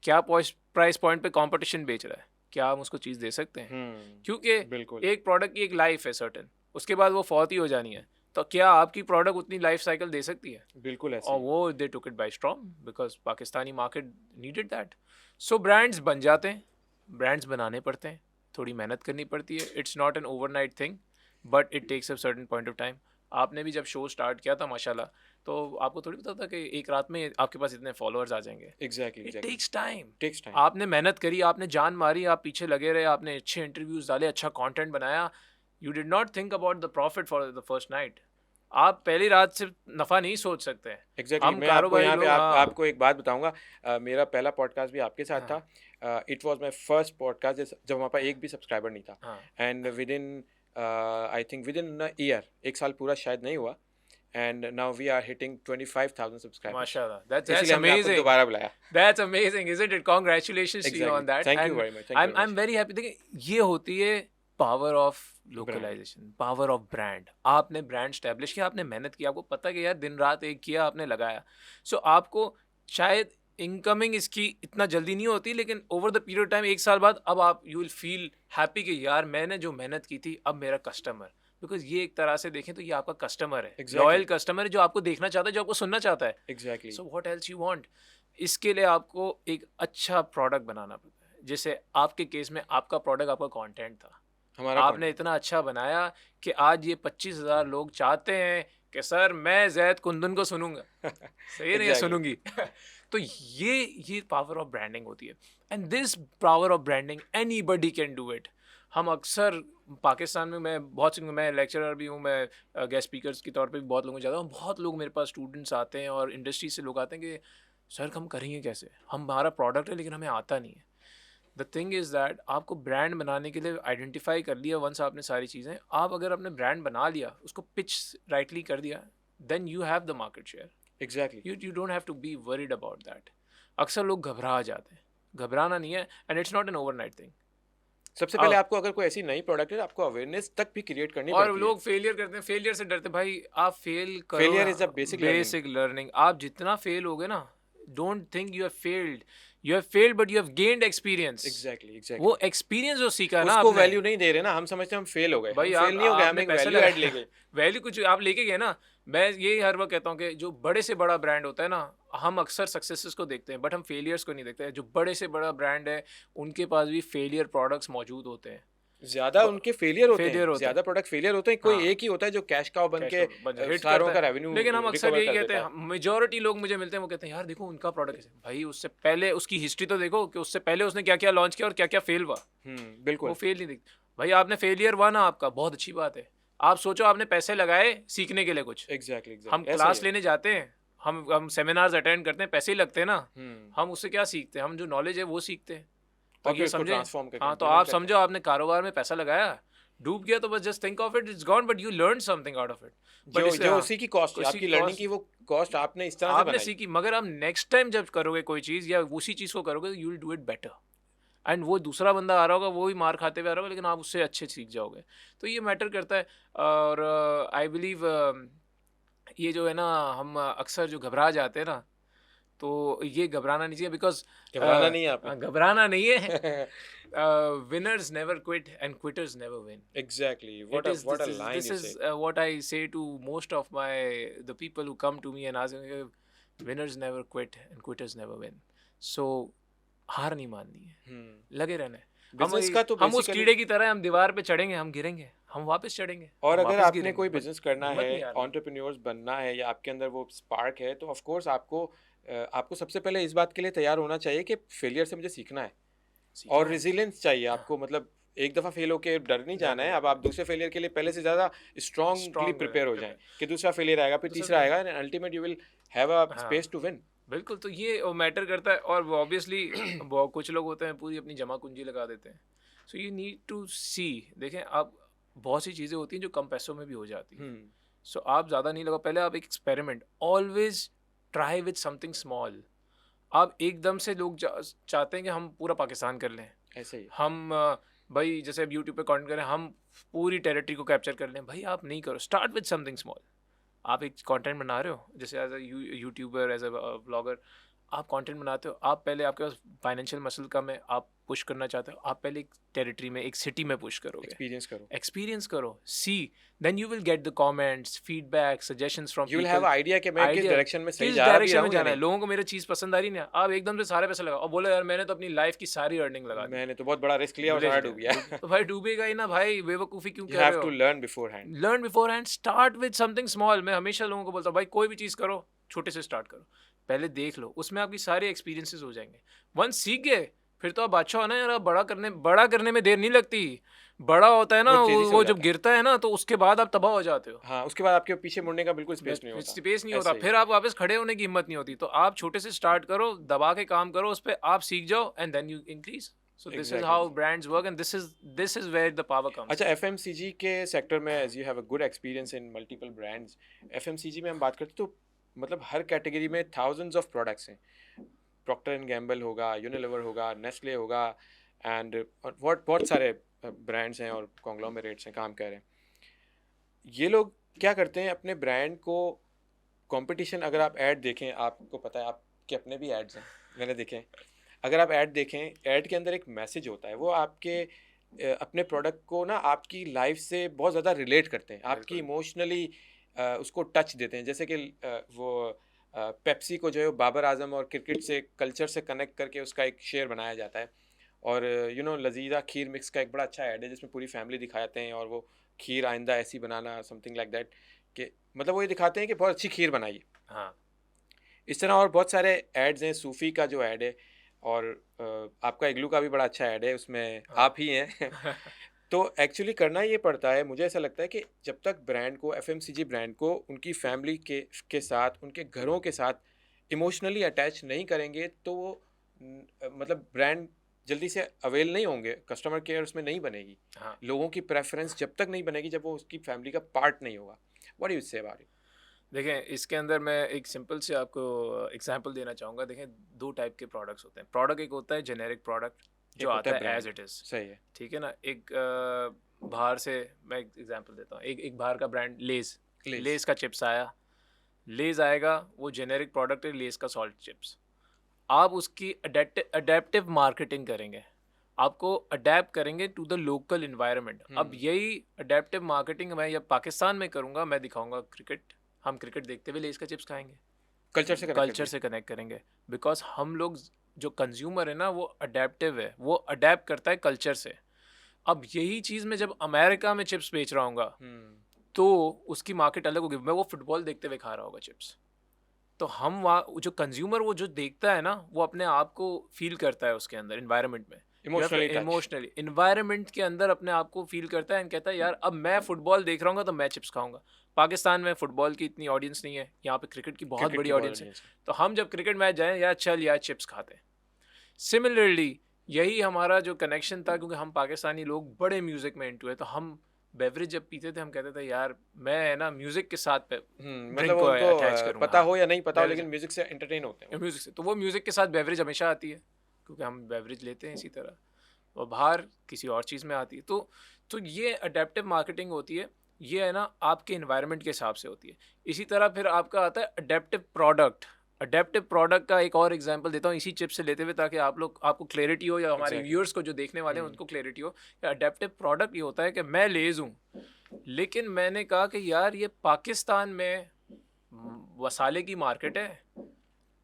क्या प्राइस पॉइंट पे कंपटीशन बेच रहा है, क्या हम उसको चीज़ दे सकते हैं? क्योंकि बिल्कुल। एक प्रोडक्ट की एक लाइफ है सर्टेन, उसके बाद वो फौत ही हो जानी है। तो क्या आपकी प्रोडक्ट उतनी लाइफ साइकिल दे सकती है? बिल्कुल ऐसे और ही। वो they took it by storm because Pakistani market needed that. So brands बन जाते हैं, ब्रांड्स बनाने पड़ते हैं, थोड़ी मेहनत करनी पड़ती है। It's not an overnight thing, but it takes a certain point of time. आपने भी जब शो स्टार्ट किया था माशाल्लाह, तो आपको थोड़ी पता था कि एक रात में आपके पास इतने फॉलोअर्स आ जाएंगे। Exactly it exactly. Takes time. Takes time. आपने मेहनत करी, आपने जान मारी, आप पीछे लगे रहे, आपने अच्छे इंटरव्यूज डाले, अच्छा कंटेंट बनाया। You did not think about the profit for the first night. आप पहली रात से नफ़ा नहीं सोच सकते हैं। एग्जैक्टली। हम मैं आपको कारोबारी यहाँ पे लोग, हाँ आपको एक बात बताऊंगा। मेरा पहला पॉडकास्ट भी आपके साथ हाँ था। It was my first podcast जब वहाँ पर एक भी सब्सक्राइबर नहीं था, हाँ and within I think within year, एक साल पूरा शायद नहीं हुआ, and now we are hitting 25,000 subscribers. माशाल्लाह, that's इसीलिए हमने आपको amazing. दोबारा बुलाया। That's amazing, isn't it? Congratulations to you on Exactly. that. Thank you And very much. Thank you very I'm much. very happy. देखिए ये होती है power of localisation, power of brand. आपने ब्रांड स्टैब्लिश किया, आपने मेहनत की, आपको पता कि यार दिन रात एक किया, आपने लगाया। सो आपको शायद इनकमिंग इसकी इतना जल्दी नहीं होती, लेकिन ओवर द पीरियड टाइम, एक साल बाद, अब आप यू विल फील हैप्पी कि यार मैंने जो मेहनत की थी, अब मेरा कस्टमर, बिकॉज ये एक तरह से देखें तो ये आपका कस्टमर है, Exactly. लॉयल कस्टमर है, जो आपको देखना चाहता है, जो आपको सुनना चाहता है। Exactly. So what else you want? इसके लिए आपको एक अच्छा प्रोडक्ट बनाना पड़ता है। जैसे आपके केस में आपका प्रोडक्ट आपका कंटेंट था, हमारा आपने इतना अच्छा बनाया कि आज ये 25,000 लोग चाहते हैं कि सर मैं जैद कुंदन को सुनूंगा। सही नहीं है, Exactly. सुनूंगी। तो ये पावर ऑफ ब्रांडिंग होती है, and this power of branding anybody can do it. हम अक्सर पाकिस्तान में, मैं लेक्चरर भी हूँ, मैं गेस्ट स्पीकर्स के तौर पे भी बहुत लोगों को जाता हूँ, बहुत लोग मेरे पास स्टूडेंट्स आते हैं और इंडस्ट्री से लोग आते हैं कि सर हम करेंगे कैसे, हमारा प्रोडक्ट है लेकिन हमें आता नहीं है। द थिंग इज़ दैट आपको ब्रांड बनाने के लिए आइडेंटिफाई कर लिया वंस आपने सारी चीज़ें, आप अगर अपने ब्रांड बना लिया, उसको पिच राइटली कर दिया, then you have the market share. Exactly. You don't have to be worried about that. अक्सर लोग घबरा जाते हैं, घबराना नहीं है, and it's not an overnight thing. सबसे पहले आपको अगर कोई ऐसी नई प्रोडक्ट है आपको अवेयरनेस तक भी क्रिएट करनी और पड़ती है। लोग फेलियर करते हैं, फेलियर से डरते हैं। भाई आप फेल करो फेलियर ना, is a basic learning. Basic learning. आप जितना फेल होगे ना, don't think you have failed, you have failed but you have gained experience. Exactly वो एग्जैक्टली। एक्सपीरियंस जो सीखा ना उसको आपने, वैल्यू नहीं दे रहे ना, हम समझते हैं हम फेल हो गए, भाई हम आप फेल नहीं हो गए, हम आपने एक पैसे वैल्यू ऐड ले लगा गए। वैल्यू कुछ आप लेके गए ना। मैं ये हर वक्त कहता हूँ कि जो बड़े से बड़ा ब्रांड होता है ना, हम अक्सर सक्सेसेस को देखते हैं बट हम फेलियर्स को नहीं देखते हैं। जो बड़े से बड़ा ब्रांड है उनके पास भी फेलियर प्रोडक्ट्स मौजूद होते हैं, ज्यादा उनके फेलियर होते फेलियर हैं, होते हैं। ज्यादा प्रोडक्ट फेलियर होते हैं, कोई हाँ, एक ही होता है जो कैश काउ बन कैश के का बन हिट सारों करता का है। रेवेन्यू लेकिन हम अक्सर रिकवर यही कर कहते देता हैं, है। मेजोरिटी लोग मुझे मिलते हैं वो कहते हैं यार देखो उनका प्रोडक्ट कैसे, भाई उससे पहले उसकी हिस्ट्री तो देखो कि उससे पहले उसने क्या क्या लॉन्च किया और क्या क्या फेल हुआ। वो बिल्कुल। फेल नहीं दिखता। भाई आपने फेलियर हुआ ना, आपका बहुत अच्छी बात है। आप सोचो आपने पैसे लगाए सीखने के लिए कुछ, एग्जैक्टली हम एग्जैक्टली ऐसा ही क्लास है। लेने जाते हैं, हम सेमिनार्स अटेंड करते हैं, पैसे ही लगते हैं ना। हम्म। हम उससे क्या सीखते हैं, हम जो नॉलेज है वो सीखते हैं। तो और फिर ये उसको समझे। ट्रांसफॉर्म करके हाँ, तो इम्प्लीमेंट आप करते समझो आपने कारोबार में पैसा लगाया, डूब गया तो बस just think of it, it's gone, but you learn something out of it. हैं। बट जो इसलिए जो हाँ, उसी की कॉस्ट है, उसी आपकी की लर्निंग कॉस्ट की वो कॉस्ट आपने इस तरह से आपने बनाई। सीखी, मगर आप नेक्स्ट टाइम जब करोगे कोई चीज़ या उसी चीज़ को करोगे you will do it better. And वो दूसरा बंदा आ रहा होगा, वो भी मार खाते हुए आ रहा होगा, लेकिन आप उससे अच्छे सीख जाओगे। तो ये मैटर करता है। और आई बिलीव ये जो है ना, हम अक्सर जो घबरा जाते हैं ना, तो ये घबराना नहीं चाहिए, बिकॉज घबराना नहीं है आपने। घबराना नहीं है। Winners never quit and quitters never win. Exactly, It is what a this is line this you is से। what I say to most of the people who come to me and ask me, winners never quit and quitters never win. So हार नहीं माननी है, लगे रहना है। Business का तो हम उस बेसिकली, कीड़े की तरह, हम दीवार पे चढ़ेंगे, हम गिरेंगे, हम वापस चढ़ेंगे, और हम अगर वापस आपने गिरेंगे, कोई but बिजनेस करना हिम्मत है, नहीं हारनी। एंटरप्रेन्योर्स बनना है, या आपके अंदर वो स्पार्क है, तो ऑफ कोर्स आपको सबसे पहले इस बात के लिए तैयार होना चाहिए कि फेलियर से मुझे सीखना है, सीखना और है। रेजिलियंस चाहिए आपको। मतलब एक दफ़ा फेल होके डर नहीं जाना है, अब आप दूसरे फेलियर के लिए पहले से ज़्यादा स्ट्रांगली Strong प्रिपेयर हो जाएं prepare। कि दूसरा फेलियर आएगा, फिर दूसरा तीसरा failure। आएगा, and ultimate you will have a हाँ, स्पेस टू विन। बिल्कुल। तो ये मैटर करता है। और ऑब्वियसली कुछ लोग होते हैं पूरी अपनी जमा पूंजी लगा देते हैं। सो यू नीड टू सी, देखें आप, बहुत सी चीज़ें होती हैं जो कम पैसों में भी हो जाती हैं। सो आप ज़्यादा नहीं लगाओ, पहले आप एक experiment, always try with something small. आप एकदम से लोग चाहते हैं कि हम पूरा पाकिस्तान कर लें, ऐसे ही। हम भाई जैसे अब यूट्यूब पे कंटेंट करें, हम पूरी टेरिटरी को कैप्चर कर लें। भाई आप नहीं करो, स्टार्ट विद समथिंग स्मॉल। आप एक कंटेंट बना रहे हो, जैसे as a YouTuber, as a blogger, आप कंटेंट बनाते हो, आप पहले, आपके पास फाइनेंशियल मसल कम है, आप पुश करना चाहते हो, आप पहले एक टेरिटरी में, एक सिटी में पुश करोगे, एक्सपीरियंस करो, see, then you will get the comments, feedback, suggestions from you will people. Have idea कि मैं किस डायरेक्शन में सही किस जा रहा डायरेक्शन में हूँ या जाना है, नहीं। लोगों को मेरी चीज़ पसंद आ रही नहीं, आप एकदम से सारे पैसे लगाओ और बोलो यार मैंने तो अपनी लाइफ की सारी अर्निंग लगा दी, मैंने तो बहुत बड़ा रिस्क लिया और सारा डूब गया। तो भाई डूबेगा ही ना भाई, बेवकूफ़ी क्यों यू कर रहे हैव टू हो। Learn beforehand. Learn beforehand, start with something small. मैं हमेशा लोगों को बोलता हूँ भाई कोई भी चीज़ करो, छोटे से स्टार्ट करो, पहले देख लो, उसमें आपकी सारे एक्सपीरियंसेस हो जाएंगे। वंस सीख गए फिर तो आप बादशाह हो ना यार। आप बड़ा करने में देर नहीं लगती। बड़ा होता है ना वो तेजी से हो वो जब जाता है। गिरता है ना, तो उसके बाद आप तबाह हो जाते हो, हाँ, उसके बाद आपके पीछे मुड़ने का बिल्कुल स्पेस नहीं होता। स्पेस नहीं होता, ऐसे ही। फिर आप वापस खड़े होने की हिम्मत नहीं होती। तो आप छोटे से स्टार्ट करो, दबा के काम करो, उस पर आप सीख जाओ, and then you increase. So this is Exactly. how brands work, and this is where the power comes. अच्छा, FMCG के सेक्टर में, as you have a good experience in multiple brands, FMCG में हम बात करते तो मतलब हर कैटेगरी में थाउजेंड्स ऑफ प्रोडक्ट्स हैं। प्रॉक्टर एंड गैम्बल होगा, यूनिलीवर होगा, नेस्ले होगा, एंड बहुत सारे ब्रांड्स हैं और कॉन्ग्लोमरेट्स हैं काम कर रहे हैं। ये लोग क्या करते हैं, अपने ब्रांड को कंपटीशन, अगर आप ऐड देखें, आपको पता है आपके अपने भी एड्स हैं, मैंने देखे हैं, अगर आप ऐड देखें, ऐड के अंदर एक मैसेज होता है, वो आपके अपने प्रोडक्ट को ना आपकी लाइफ से बहुत ज़्यादा रिलेट करते हैं, आपकी इमोशनली उसको टच देते हैं। जैसे कि वो पेप्सी को जो है बाबर आजम और क्रिकेट से, कल्चर से कनेक्ट करके उसका एक शेयर बनाया जाता है। और लजीजा खीर मिक्स का एक बड़ा अच्छा ऐड है जिसमें पूरी फैमिली दिखाते हैं, और वो खीर आइंदा ऐसी बनाना, समथिंग लाइक दैट, कि मतलब वो ये दिखाते हैं कि बहुत अच्छी खीर बनाई है। हाँ, इस तरह और बहुत सारे एड्स हैं। सूफ़ी का जो ऐड है, और आपका इग्लू का भी बड़ा अच्छा ऐड है, उसमें आप ही हैं। तो एक्चुअली करना ये पड़ता है, मुझे ऐसा लगता है कि जब तक ब्रांड को, एफएमसीजी ब्रांड को उनकी फैमिली के साथ, उनके घरों के साथ इमोशनली अटैच नहीं करेंगे तो वो मतलब ब्रांड जल्दी से अवेल नहीं होंगे, कस्टमर केयर उसमें नहीं बनेगी, हाँ लोगों की प्रेफरेंस जब तक नहीं बनेगी जब वो उसकी फैमिली का पार्ट नहीं होगा। What do you say about it? देखें, इसके अंदर मैं एक सिंपल से आपको एग्जांपल देना चाहूँगा। देखें, दो टाइप के प्रोडक्ट्स होते हैं। प्रोडक्ट एक होता है जेनेरिक प्रोडक्ट जो एक होता आता है है ब्रांड, एज इट इज़, सही है। ठीक है ना। एक बाहर से मैं एक एग्जांपल देता हूँ। एक बाहर का ब्रांड लेज़, लेस। लेज़ का चिप्स आया। लेज़ आएगा, वो जेनेरिक प्रोडक्ट है, लेज़ का सॉल्ट चिप्स। आप उसकी अडेप्टिव मार्केटिंग करेंगे, आपको अडेप्ट करेंगे टू द लोकल इन्वायरमेंट। अब यही अडेप्टिव मार्केटिंग मैं या पाकिस्तान में करूँगा, मैं दिखाऊंगा क्रिकेट। हम क्रिकेट देखते हुए लेज़ का चिप्स खाएंगे, कल्चर से कनेक्ट कर कल्चर दिया। से कनेक्ट करेंगे। बिकॉज हम लोग जो कंज्यूमर है ना, वो अडेप्टिव है, वो अडेप्ट करता है कल्चर से। अब यही चीज़ मैं जब अमेरिका में चिप्स बेच रहा हूँ तो उसकी मार्केट अलग होगी। मैं वो फुटबॉल देखते हुए खा रहा होगा चिप्स, तो हम वहाँ जो कंज्यूमर वो जो देखता है ना, वो अपने आप को फील करता है उसके अंदर इन्वायरमेंट में। Emotionally touch. इमोशनली इन्वायरमेंट के अंदर अपने आप को फील करता है एंड कहता है यार अब मैं फुटबॉल देख रहा हूँ तो मैं चिप्स खाऊंगा। पाकिस्तान में फुटबॉल की इतनी ऑडियंस नहीं है, यहाँ पे क्रिकेट की बहुत क्रिकेट बड़ी की बहुत ऑडियंस है। audience है। तो हम जब क्रिकेट मैच जाएं, यार चल यार चिप्स खाते हैं। सिमिलरली यही हमारा जो कनेक्शन था, क्योंकि हम पाकिस्तानी लोग बड़े म्यूजिक में इंटू है, तो हम बेवरेज जब पीते थे हम कहते थे यार मैं है ना म्यूजिक के साथ मतलब ड्रिंक को उनको अटैच करूँगा। पता हो या नहीं पता हो, beverage- लेकिन म्यूजिक से एंटरटेन होते हैं वो। म्यूजिक से, तो वो म्यूजिक के साथ बेवरेज हमेशा आती है, क्योंकि हम बेवरेज लेते हैं इसी तरह। और बाहर किसी और चीज़ में आती है। तो ये अडेप्टिव मार्केटिंग होती है। ये है ना आपके इन्वायरमेंट के हिसाब से होती है। इसी तरह फिर आपका आता है अडेप्टिव प्रोडक्ट। अडेप्टिव प्रोडक्ट का एक और एग्जांपल देता हूँ इसी चिप से लेते हुए, ताकि आपको क्लैरिटी हो, या हमारे Exactly. व्यूअर्स को जो देखने वाले हैं उनको क्लैरिटी हो कि अडेप्टिव प्रोडक्ट ये होता है कि मैं लेज़ हूँ, लेकिन मैंने कहा कि यार ये पाकिस्तान में मसाले की मार्केट है,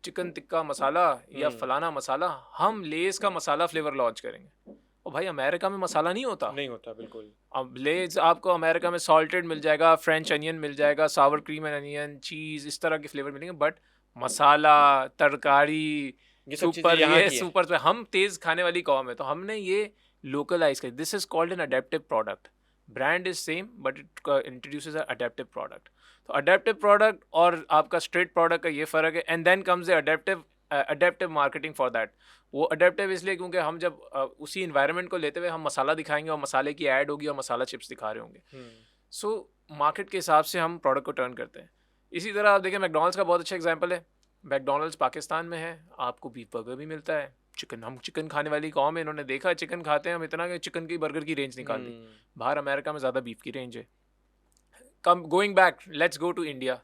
चिकन टिक्का मसाला या फलाना मसाला, हम लेज़ का मसाला फ्लेवर लॉन्च करेंगे। और भाई अमेरिका में मसाला नहीं होता। नहीं होता बिल्कुल। अब लेज आपको अमेरिका में सॉल्टेड मिल जाएगा, फ्रेंच अनियन मिल जाएगा, सावर क्रीम एंड अनियन, चीज़, इस तरह के फ्लेवर मिलेंगे। बट मसाला, तरकारी, ये सब चीज़ें यहाँ की है। सुपर पे हम तेज़ खाने वाली कौम है, तो हमने ये लोकलाइज कर। This is called an adaptive product. Brand is same but it introduces a adaptive product. तो अडेप्टिव प्रोडक्ट और आपका स्ट्रेट प्रोडक्ट का ये फ़र्क है। And then comes the adaptive marketing for that. वो अडेप्टिव इसलिए क्योंकि हम जब उसी इन्वायरमेंट को लेते हुए हम मसाला दिखाएंगे और मसाले की ऐड होगी और मसाला चिप्स दिखा रहे होंगे। सो मार्केट के हिसाब से हम प्रोडक्ट को टर्न करते हैं। इसी तरह आप देखें, मैकडॉनल्ड्स का बहुत अच्छा एग्जांपल है। मैकडॉनल्ड्स पाकिस्तान में है, आपको बीफ बर्गर भी मिलता है। चिकन, हम चिकन खाने वाली कौम है, इन्होंने देखा चिकन खाते हैं हम इतना कि चिकन की बर्गर की रेंज निकाल दी। बाहर अमेरिका में ज़्यादा बीफ की रेंज है। Come going back, let's go to India.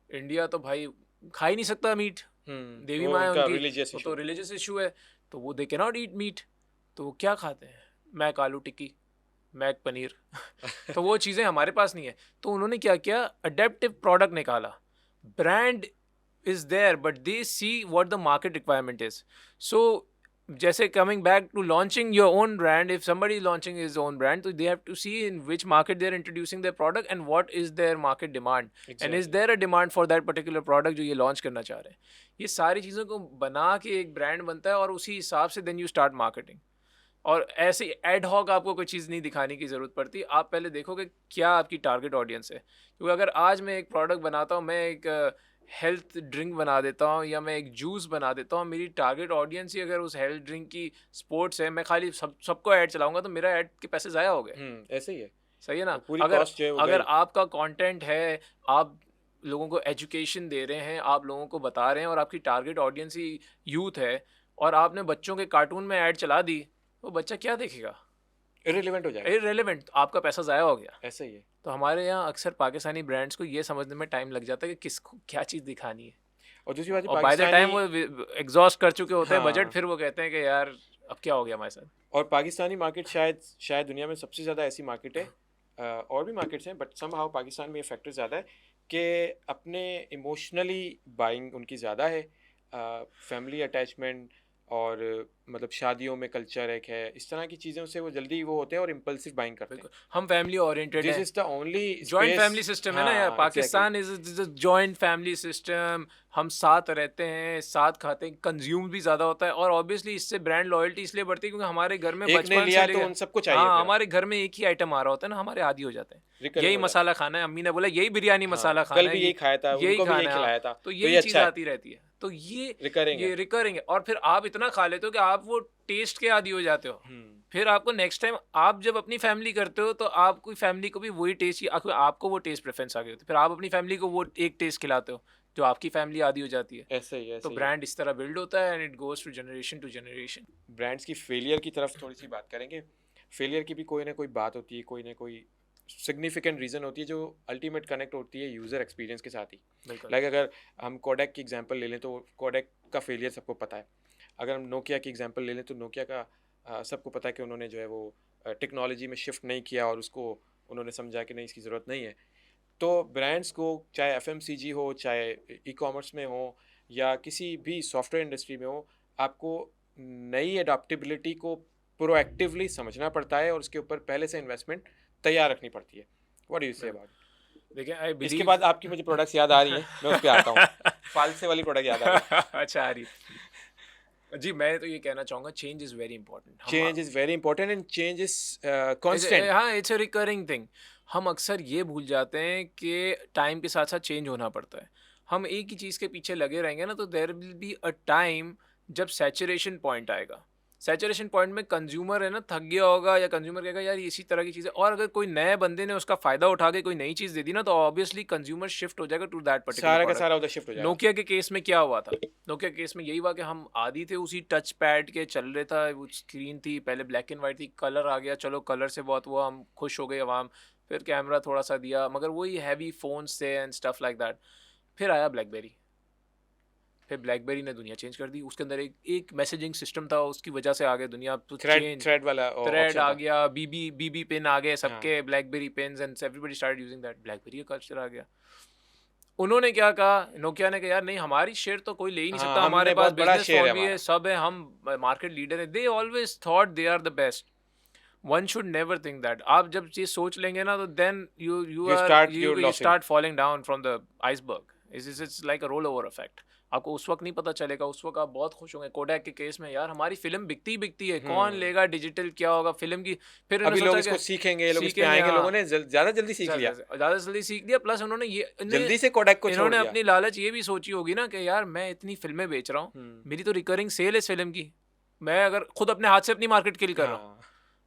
India तो भाई खा ही नहीं सकता मीट, देवी माँ है उनकी, रिलीजियस तो रिलीजियस इशू है, तो वो they can not eat meat. तो वो क्या खाते हैं? मैक आलू टिक्की, मैक पनीर तो वो चीज़ें हमारे पास नहीं है। तो उन्होंने क्या किया, अडेप्टिव प्रोडक्ट निकाला। Brand is there but they see what the market requirement is. So जैसे coming back to launching your own brand, if somebody is launching his own brand, so they have to see in which market they are introducing their product and what is their market demand, and is there a demand for that particular product जो ये launch करना चाह रहे हैं। ये सारी चीज़ों को बना के एक ब्रांड बनता है और उसी हिसाब से then you start marketing। और ऐसे एड हॉक आपको कोई चीज़ नहीं दिखाने की ज़रूरत पड़ती। आप पहले देखो कि क्या आपकी टारगेट ऑडियंस है। क्योंकि अगर आज मैं एक प्रोडक्ट बनाता हूँ, मैं एक हेल्थ ड्रिंक बना देता हूँ या मैं एक जूस बना देता हूँ, मेरी टारगेट ऑडियंस ही अगर उस हेल्थ ड्रिंक की स्पोर्ट्स है, मैं खाली सबको ऐड चलाऊंगा तो मेरा ऐड के पैसे ज़ाया हो गए। ऐसे ही है। सही है ना। पूरी अगर cost जो है वो अगर गई। आपका कंटेंट है, आप लोगों को एजुकेशन दे रहे हैं, आप लोगों को बता रहे हैं और आपकी टारगेट ऑडियंस ही यूथ है, और आपने बच्चों के कार्टून में ऐड चला दी, वो बच्चा क्या देखेगा? इररिलेवेंट हो जाएगा। इररिलेवेंट, आपका पैसा ज़ाया हो गया। ऐसा ही है। तो हमारे यहाँ अक्सर पाकिस्तानी ब्रांड्स को ये समझने में टाइम लग जाता है कि किसको क्या चीज़ दिखानी है। और दूसरी बात और बाय द टाइम वो एग्जॉस्ट कर चुके होते हैं हाँ। बजट, फिर वो कहते हैं कि यार अब क्या हो गया हमारे साथ। और पाकिस्तानी मार्केट शायद दुनिया में सबसे ज़्यादा ऐसी मार्केट है, और भी मार्केट्स हैं बट समहाउ पाकिस्तान में ये फैक्टर ज़्यादा है कि अपने इमोशनली बाइंग उनकी ज़्यादा है, फैमिली अटैचमेंट और मतलब शादियों में कल्चर एक है, इस तरह की चीज़ों से वो जल्दी वो होते हैं और इम्पल्सिव बाइंग करते हैं. बिल्कुल हम फैमिली ओरिएंटेड दिस हैं. Is the only joint space. Family system है ना यार. हाँ, exactly. Pakistan is joint family system. हम साथ रहते हैं, साथ खाते हैं, कंज्यूम भी ज़्यादा होता है और ऑब्वियसली इससे ब्रांड लॉयल्टी इसलिए बढ़ती है क्योंकि हमारे घर में एक ने बचपन लिया से तो लेके उन सबको चाहिए हाँ फिर. हमारे घर में एक ही आइटम आ रहा होता है ना, हमारे आदी हो जाते हैं. रिकरिंग यही हो जाता मसाला खाना है, अम्मी ने बोला यही बिरयानी है. मसाला हाँ, खाना कल है, भी यही खाया था, यही उनको भी यही खाना है. खिलाया हाँ, था, तो तो यही ये चीज़ अच्छा है. आती रहती है. तो ये रिकरिंग ये है. रिकरिंग है और फिर आप इतना खा लेते हो कि आप वो टेस्ट के आदी हो जाते हो. हम्म. फिर आपको नेक्स्ट टाइम आप जब अपनी फैमिली करते हो तो आपकी फैमिली को भी वही टेस्ट, आपको वो टेस्ट प्रेफरेंस आ गई होती है, फिर आप अपनी फैमिली को वो एक टेस्ट खिलाते हो जो आपकी फैमिली आदी हो जाती है. ऐसे ही तो ऐसे ही. ब्रांड इस तरह बिल्ड होता है and it goes to generation. Brands की फेलियर की तरफ थोड़ी सी बात करेंगे. फेलियर की भी कोई ना कोई बात होती है, कोई ना कोई सिग्निफिकेंट रीज़न होती है जो अल्टीमेट कनेक्ट होती है यूज़र एक्सपीरियंस के साथ ही. बिल्कुल. लाइक अगर हम कोडैक की एग्जांपल ले लें तो कोडैक का फेलियर सबको पता है. अगर हम नोकिया की एग्जांपल ले लें तो नोकिया का सबको पता है कि उन्होंने जो है वो टेक्नोलॉजी में शिफ्ट नहीं किया और उसको उन्होंने समझा कि नहीं इसकी ज़रूरत नहीं है. तो ब्रांड्स को चाहे FMCG हो, चाहे ई-कॉमर्स में हो या किसी भी सॉफ्टवेयर इंडस्ट्री में हो, आपको नई अडॉप्टेबिलिटी को प्रोएक्टिवली समझना पड़ता है और उसके ऊपर पहले से इन्वेस्टमेंट तैयार रखनी पड़ती है. What do you say about? देखिए आई इसके बिलीव बाद आपकी मुझे प्रोडक्ट्स याद आ रही हैं, मैं उस पे आता हूँ. फालसे वाली प्रोडक्ट याद आ रही है. अच्छा आ रही. जी मैं तो ये कहना चाहूँगा change is very important. Change is very important and change is constant. हाँ इट्स अ रिकरिंग थिंग. हम अक्सर ये भूल जाते हैं कि टाइम के साथ साथ चेंज होना पड़ता है. हम एक ही चीज़ के पीछे लगे रहेंगे ना तो there will be a time जब सैचुरेशन पॉइंट आएगा. सैचुरेशन पॉइंट में कंज्यूमर है ना थक गया होगा या कंज्यूमर कहेगा यार इसी तरह की चीज़ें, और अगर कोई नए बंदे ने उसका फ़ायदा उठा के कोई नई चीज़ दे दी ना तो ऑब्वियसली कंज्यूमर शिफ्ट हो जाएगा टू दैट पर्टिकुलर सारा का प्रोडक्ट. सारा उधर शिफ्ट हो जाएगा. नोकिया के केस में क्या हुआ था? नोकिया के केस में यही हुआ कि हम आदी थे उसी टच पैड के, चल रहे था, वो स्क्रीन थी पहले ब्लैक एंड वाइट थी, कलर आ गया, चलो कलर से बहुत वो हम खुश हो गए अवाम. फिर कैमरा थोड़ा सा दिया मगर वही हैवी फ़ोन्स थे एंड स्टफ लाइक दैट. फिर आया ब्लैकबेरी. फिर ब्लैकबेरी ने दुनिया चेंज कर दी. उसके अंदर एक मैसेजिंग सिस्टम था, उसकी वजह से आ गया दुनिया तो चेंज. थ्रेड वाला थ्रेड ऑप्शन आ था. गया, बीबी पिन आ गए हाँ. सबके, BlackBerry pins and everybody started using that. BlackBerry का कल्चर आ गया. उन्होंने क्या कहा, नोकिया ने कहा यार नहीं हमारी शेयर तो कोई ले ही नहीं हाँ, सकता, हमारे हमने पास बहुत बड़ा बिजनेस शेयर है फोन भी है, हमारा. सब है, हम मार्केट लीडर है. They always thought they are the best. One should never think that. आप जब ये सोच लेंगे ना तो then you You start your you losing. Start falling down from the iceberg. It's like a roll over effect. आपको उस वक्त नहीं पता चलेगा, उस वक्त आप बहुत खुश होंगे. कोडैक के केस में यार हमारी फिल्म बिकती है, कौन लेगा डिजिटल, क्या होगा फिल्म की. फिर अभी उन्होंने लोग सोचा इसको कि सीखेंगे, लोग इस पे सीखेंगे, आएंगे. हाँ. लोगों ने ज़्यादा जल्दी सीख लिया, ज़्यादा से जल्दी सीख लिया. प्लस उन्होंने जल्दी से कोडैक को छोड़ इन्होंने दिया. अपनी लालच ये भी सोची होगी ना कि यार मैं इतनी फिल्में बेच रहा हूँ, मेरी तो रिकरिंग सेल है इस फिल्म की, मैं अगर खुद अपने हाथ से अपनी मार्केट किल कर रहा हूँ हाँ,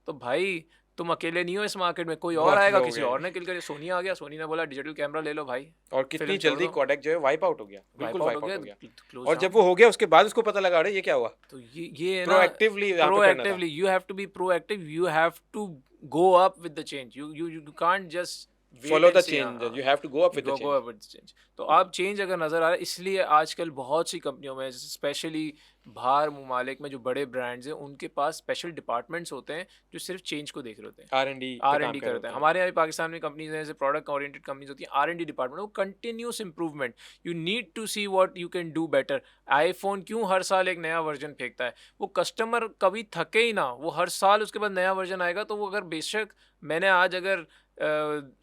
तो भाई तुम अकेले नहीं हो इस मार्केट में, कोई और बहुत आएगा, लोग किसी हैं. और ने किल कर. सोनी आ गया, सोनी ने बोला डिजिटल कैमरा ले लो भाई, और कितनी फिल्म छोड़ जल्दी दो. कोडैक जो है वाइप आउट हो गया, बिल्कुल वाइप वाइप आउट आउट हो गया. क्लोज और डाउन. जब वो हो गया उसके बाद उसको पता लगा अरे ये क्या हुआ. तो ये है ना, प्रोएक्टिवली यहाँ पे करना था. Proactively you have to be proactive, you have to go up with the change. You can't just follow the change, you have to go up with the change. तो आप चेंज अगर नज़र आ रहा है, इसलिए आजकल बहुत सी कंपनियों में स्पेशली बाहर ममालिक में जो बड़े ब्रांड्स हैं उनके पास स्पेशल डिपार्टमेंट्स होते हैं जो सिर्फ चेंज को देख रहे होते हैं, R&D करते हैं. हमारे यहाँ भी पाकिस्तान में कंपनीज हैं जैसे प्रोडक्ट ओरिएंटेड कंपनीज होती हैं, R&D डिपार्टमेंट, वो continuous improvement. You need to see what you can do better. IPhone क्यों हर साल एक नया वर्जन फेंकता है? वो कस्टमर कभी थके ही ना, वो हर साल उसके बाद नया वर्जन आएगा. तो वो अगर बेशक मैंने आज अगर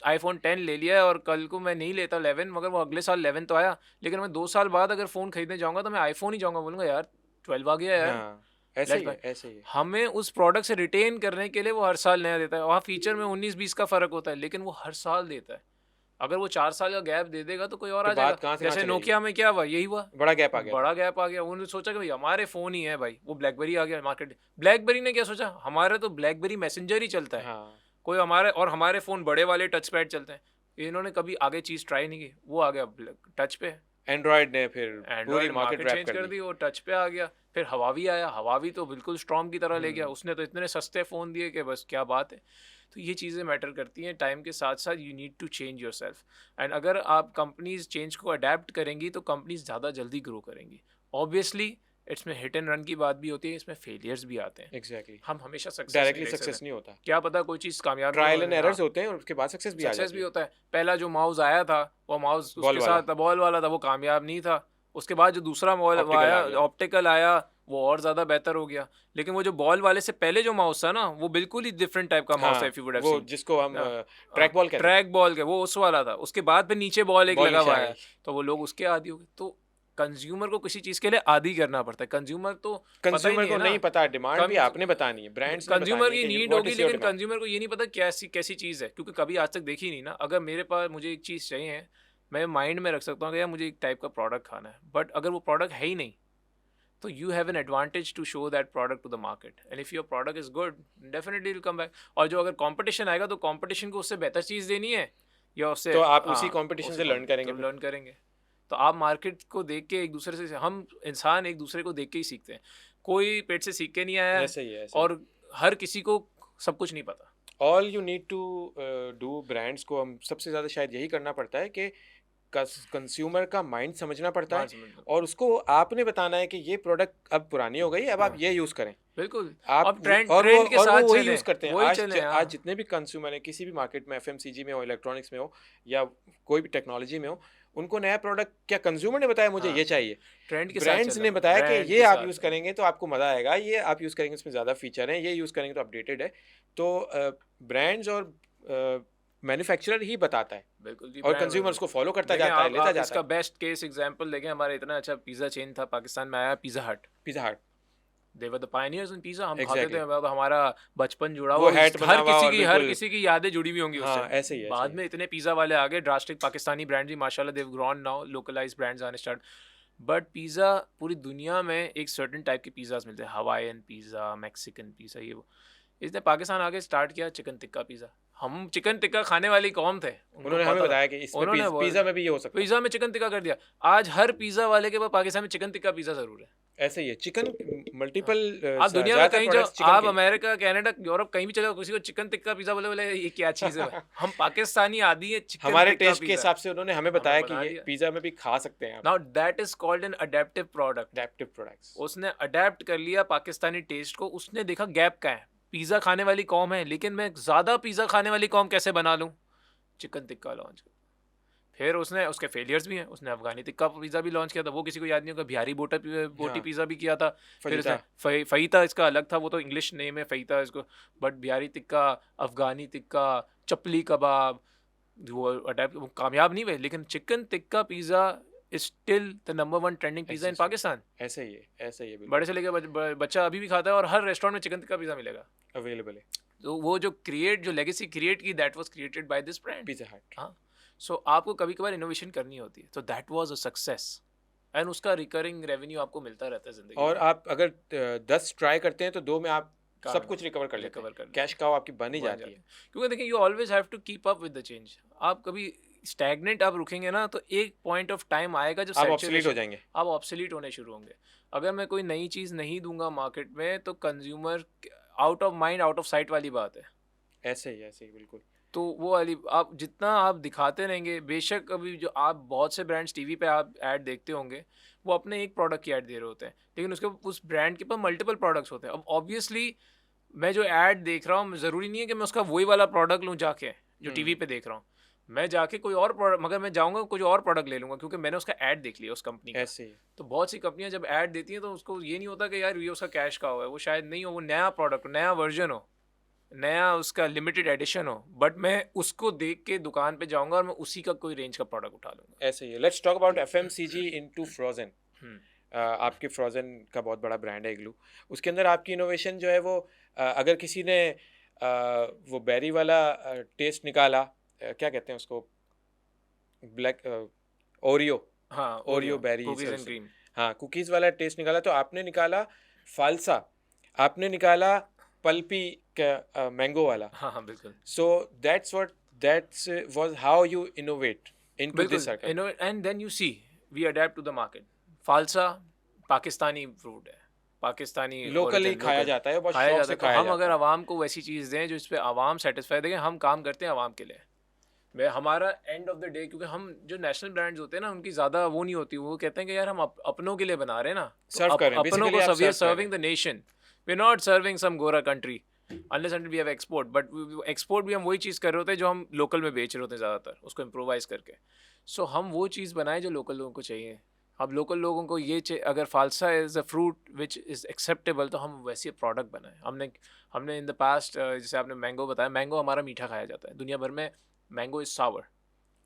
आईफोन 10 ले लिया है और कल को मैं नहीं लेता 11, मगर वो अगले साल 11 तो आया, लेकिन मैं 2 साल बाद अगर फ़ोन खरीदने जाऊँगा तो मैं आईफोन ही जाऊँगा, बोलूँगा यार 12 आ गया यार. हाँ, ऐसे ही है, ऐसे ही है. हमें उस प्रोडक्ट से रिटेन करने के लिए वो हर साल नया देता है. वहाँ फीचर में 19-20 का फ़र्क होता है, लेकिन वो हर साल देता है. अगर वो 4 साल का गैप दे देगा तो कोई और तो आ बात जाएगा. कहाँ से जैसे कहाँ नोकिया में क्या हुआ, यही हुआ, बड़ा गैप आ गया. बड़ा गैप आ गया. उन्होंने सोचा कि भाई हमारे फ़ोन ही है भाई, वो ब्लैकबेरी आ गया मार्केट. ब्लैकबेरी ने क्या सोचा, हमारे तो ब्लैकबेरी मैसेंजर ही चलता है, हाँ, कोई हमारे, और हमारे फ़ोन बड़े वाले टच पैड चलते हैं. इन्होंने कभी आगे चीज़ ट्राई नहीं की, वो आ गया टच पे. एंड्रॉइड ने फिर पूरी Android market market wrap change कर कर दी. दी, वो टच पे आ गया. फिर हवावी आया, हवावी तो बिल्कुल स्ट्रॉम की तरह ले गया. उसने तो इतने सस्ते फ़ोन दिए कि बस क्या बात है. तो ये चीज़ें मैटर करती हैं. टाइम के साथ साथ you need to change your self, and अगर आप कंपनीज चेंज को अडेप्ट करेंगी तो कंपनीज ज़्यादा जल्दी ग्रो करेंगी. ऑब्वियसली इसमें हिट एंड रन की बात भी होती है, इसमें फेलियर्स भी आते हैं. एग्जैक्टली. हम हमेशा सक्सेस डायरेक्टली सक्सेस नहीं होता, क्या पता कोई चीज़ कामयाब ट्रायल एंड एरर्स होते हैं और उसके बाद सक्सेस भी आ सक्सेस जाती भी है. होता है. पहला जो माउस आया था वो माउस बॉल उसके वाला. साथ बॉल वाला था, वो कामयाब नहीं था. उसके बाद जो दूसरा मॉडल Optical आ आया, गया. ऑप्टिकल आया, वो और ज़्यादा बेहतर हो गया। लेकिन वो जो बॉल वाले से पहले जो माउस था ना, वो बिल्कुल ही डिफरेंट टाइप का माउस था, हाँ, इफ यू वुड हैव वो सीन। जिसको हम हाँ, ट्रैक बॉल कहते हैं, ट्रैक बॉल के वो उस वाला था। उसके बाद फिर नीचे बॉल एक बॉल लगा नीचे हुआ आ है, गई। तो वो लोग उसके आदी हो गए। तो कंज्यूमर को किसी चीज़ के लिए आदी करना पड़ता है। कंज्यूमर तो पता ही कंज्यूमर नहीं को है ना। नहीं पता, डिमांड भी आपने बतानी है, ब्रांड्स ने कंज्यूमर बतानी है की कि नीड व्हाट होगी, इज योर लेकिन डिमांड। कंज्यूमर को ये नहीं पता कैसी कैसी चीज़ है, क्योंकि कभी आज तक देखी नहीं ना। अगर मेरे पास मुझे एक चीज़ चाहिए, मैं माइंड में रख सकता हूँ कि यार मुझे एक टाइप का प्रोडक्ट खाना है, बट अगर वो प्रोडक्ट है ही नहीं, तो you have an advantage to show that product to the market, and if your product is good, definitely will come back. और जो अगर कंपटीशन आएगा, तो कंपटीशन को उससे बेहतर चीज़ देनी है, या उससे तो आप उसी हाँ कंपटीशन उसे से लर्न करेंगे तो फिर। लर्न करेंगे। तो आप मार्केट को देख के एक दूसरे से, हम इंसान एक दूसरे को देख के ही सीखते हैं। कोई पेट से सीख के नहीं आया है, ऐसे ही है, ऐसे ही। और हर किसी को सब कुछ नहीं पता। All you need to do, brands को हम सबसे ज़्यादा शायद यही करना पड़ता है कि कंज्यूमर का माइंड समझना पड़ता है, मान समझ लो। और उसको आपने बताना है कि ये प्रोडक्ट अब पुरानी हो गई, अब आप हाँ, ये यूज़ करें। बिल्कुल। आप अब ट्रेंड और ट्रेंड के वो साथ वही चलें, यूज़ करते हैं। वही आज चलें। आज हाँ, जितने भी कंज्यूमर हैं, किसी भी मार्केट में, एफएमसीजी में हो, इलेक्ट्रॉनिक्स में हो, या कोई भी टेक्नोलॉजी में हो, उनको नया प्रोडक्ट क्या कंज्यूमर ने बताया मुझे हाँ, ये चाहिए, ट्रेंड के साथ ब्रांड्स चलें, ने बताया कि ब्रांड ये के आप साथ यूज़ चलें। करेंगे तो आपको मज़ा आएगा, ये आप यूज़ करेंगे उसमें ज़्यादा फीचर हैं, ये यूज़ करेंगे तो अपडेटेड है। तो ब्रांड्स और मैन्युफैक्चरर ही बताता है, बिल्कुल जी, और ब्रांड कंज्यूमर उसको फॉलो करता देखें जाता है, लेता आप जाता इसका है। बेस्ट केस एग्जांपल देखें। हमारा इतना अच्छा पिज़्ज़ा चेन था, पाकिस्तान में आया pizza Hut. Pizza Hut, they were the pioneers in pizza. हम खाते थे, एग्जैक्टली। हमारा बचपन जुड़ा वो हुआ, हैट बना हुआ और हर बिल्कुल, किसी की यादें जुड़ी हुई होंगी उससे। हाँ, ऐसे ही है, ऐसे ही बाद है। में इतने पिज़्ज़ा वाले आ गए, ड्रास्टिक पाकिस्तानी ब्रांड भी माशाल्लाह, देव ग्रॉन नाउ, लोकलाइज ब्रांड्स आने स्टार्ट। बट पिज़्ज़ा पूरी दुनिया में एक सर्टेन टाइप के पिज़्ज़ाज मिलते हैं, हवाईयन पिज़्ज़ा, मैक्सिकन पिज़्ज़ा, ये वो। इसने पाकिस्तान आके स्टार्ट किया चिकन टिक्का पिज़्ज़ा। हम चिकन टिक्का खाने वाली कौम थे, उनको उन्होंने हमें पता था। बताया कि इसमें उन्होंने पिज़्ज़ा में भी ये हो सकता है। पिज़्ज़ा में चिकन टिक्का कर दिया। आज हर पिज़्ज़ा वाले के पास पाकिस्तान में चिकन टिक्का पिज़्ज़ा ज़रूर है। ऐसे ही है, चिकन मल्टीपल, आप दुनिया में ज़्यादातर कहीं जाओ, प्रोडक्ट्स चिकन आप के। अमेरिका, कनाडा, यूरोप कहीं भी चले जाओ, किसी को चिकन टिक्का पिज़्ज़ा बोले, बोले ये क्या चीज़ है भाई? हम पाकिस्तानी आदी है चिकन हमारे टिक्का टेस्ट के पिज़्ज़ा। हिसाब से उन्होंने हमें हमें बताया कि बना ये दिया। पिज़्ज़ा में भी खा सकते हैं आप, now that is called an adaptive product. Adaptive products. उसने अडेप्ट कर लिया पाकिस्तानी टेस्ट को। उसने देखा गैप का है, पिज़्ज़ा खाने वाली कौम है, लेकिन मैं ज़्यादा पिज़्ज़ा खाने वाली कौम कैसे बना लूँ? Chicken tikka launch. फिर उसने, उसके फेलियर्स भी हैं, उसने अफगानी टिक्का पिज़्ज़ा भी लॉन्च किया था, वो किसी को याद नहीं होगा। बिहारी बोटी हाँ, पिज़्ज़ा भी किया था। फिर फजीता। उसने फ़हीता, इसका अलग था, वो तो इंग्लिश नेम है फ़हीता इसको। बट बिहारी टिक्का, अफगानी टिक्का, चपली कबाब, वो अटैक, वो कामयाब नहीं हुए। लेकिन chicken tikka pizza is still the number 1 trending pizza in ऐसे पाकिस्तान। ऐसे ही है, ऐसे ही है, बिल्कुल बड़े से लेके बच्चा अभी भी खाता है, और हर रेस्टोरेंट में चिकन टिक्का पिज़्ज़ा मिलेगा। अवेलेबल है। तो वो जो लेगेसी क्रिएट की, that was created by this brand. Pizza हट। हाँ, सो आपको कभी कभार इनोवेशन करनी होती है, तो that was a success, and उसका रिकरिंग रेवेन्यू आपको मिलता रहता है जिंदगी और में। आप अगर 10 ट्राई करते हैं तो 2 में आप सब कामयाब, कुछ रिकवर कर लेते रिकवर कर हैं, लेते कैश काउ आपकी बन ही बन जाती जाते है। हैं। क्योंकि देखिए, you always have to keep up with the change. आप कभी स्टैग्नेंट आप रुकेंगे ना, तो एक पॉइंट ऑफ टाइम आएगा जब आप ऑब्सोलीट हो सैचुरेशन, जाएंगे। आप ऑब्सोलीट होने शुरू होंगे। अगर मैं कोई नई चीज़ नहीं दूंगा मार्केट में, तो consumer out of mind out of site वाली बात है। ऐसे ही बिल्कुल। तो वो वाली, आप जितना आप दिखाते रहेंगे, बेशक अभी जो आप बहुत से ब्रांड्स टीवी पे आप ऐड देखते होंगे, वो अपने एक प्रोडक्ट की ऐड दे रहे होते हैं, लेकिन उसके उस ब्रांड के पास मल्टीपल प्रोडक्ट्स होते हैं। अब ऑब्वियसली मैं जो ऐड देख रहा हूँ, ज़रूरी नहीं है कि मैं उसका वही वाला प्रोडक्ट लूँ जाके जो टीवी पे देख रहा हूँ। मैं जाके कोई और प्रोडक्ट, मगर मैं जाऊँगा कुछ और प्रोडक्ट ले लूँगा, क्योंकि मैंने उसका ऐड देख लिया उस कंपनी का। ऐसे ही तो बहुत सी कंपनियां जब ऐड देती हैं, तो उसको ये नहीं होता कि यार ये उसका कैश का हो है, वो शायद नहीं हो, वो नया प्रोडक्ट, नया वर्जन हो, नया उसका लिमिटेड एडिशन हो, बट मैं उसको देख के दुकान पे जाऊंगा और मैं उसी का कोई रेंज का प्रोडक्ट उठा लूंगा। ऐसे ही है। Let's talk about FMCG into frozen. Hmm, आपके फ्रोजन का बहुत बड़ा ब्रांड है इग्लू, उसके अंदर आपकी इनोवेशन जो है वो, अगर किसी ने वो बेरी वाला टेस्ट निकाला, क्या कहते हैं उसको, ब्लैक ओरियो, हाँ, Oreo berry, cookies and cream. हाँ, कुकीज़ वाला टेस्ट निकाला, तो आपने निकाला फालसा, आपने निकाला पल्पी का मैंगो वाला। हाँ हाँ, बिल्कुल so that's was how you innovate into this circle. बिल्कुल। And then you see we adapt to the market. फालसा पाकिस्तानी फ्रूट है, पाकिस्तानी लोकली origin, खाया local जाता है, बहुत खाया शौक जाता से है। तो खाया हम जाता अगर है। आवाम को वैसी चीज़ दें जो इस पे आवाम सेटिस्फाई, देखें हम काम करते हैं आवाम के लिए। मैं हमारा एंड ऑफ द डे, क्योंकि हम जो नेशनल ब्रांड्स होते हैं ना, उनकी ज़्यादा वो नहीं होती, वो कहते हैं कि यार हम अपनों के लिए बना रहे हैं ना, तो सर्व कर रहे हैं, अपनों basically को आप सब, serve कर रहे serving the nation, we are not serving some गोरा country unless and we have export. But export भी हम वही चीज़ कर रहे होते हैं जो हम लोकल में बेच रहे होते हैं ज़्यादातर, उसको इम्प्रोवाइज़ करके। सो हम वो चीज़ बनाएं जो लोकल लोगों को चाहिए। अब लोकल लोगों को ये अगर falsa is a fruit which is acceptable, तो हम वैसे प्रोडक्ट बनाएं। हमने इन द पास्ट, जैसे आपने मैंगो बताया, मैंगो हमारा मीठा खाया जाता है दुनिया भर में। Mango is sour,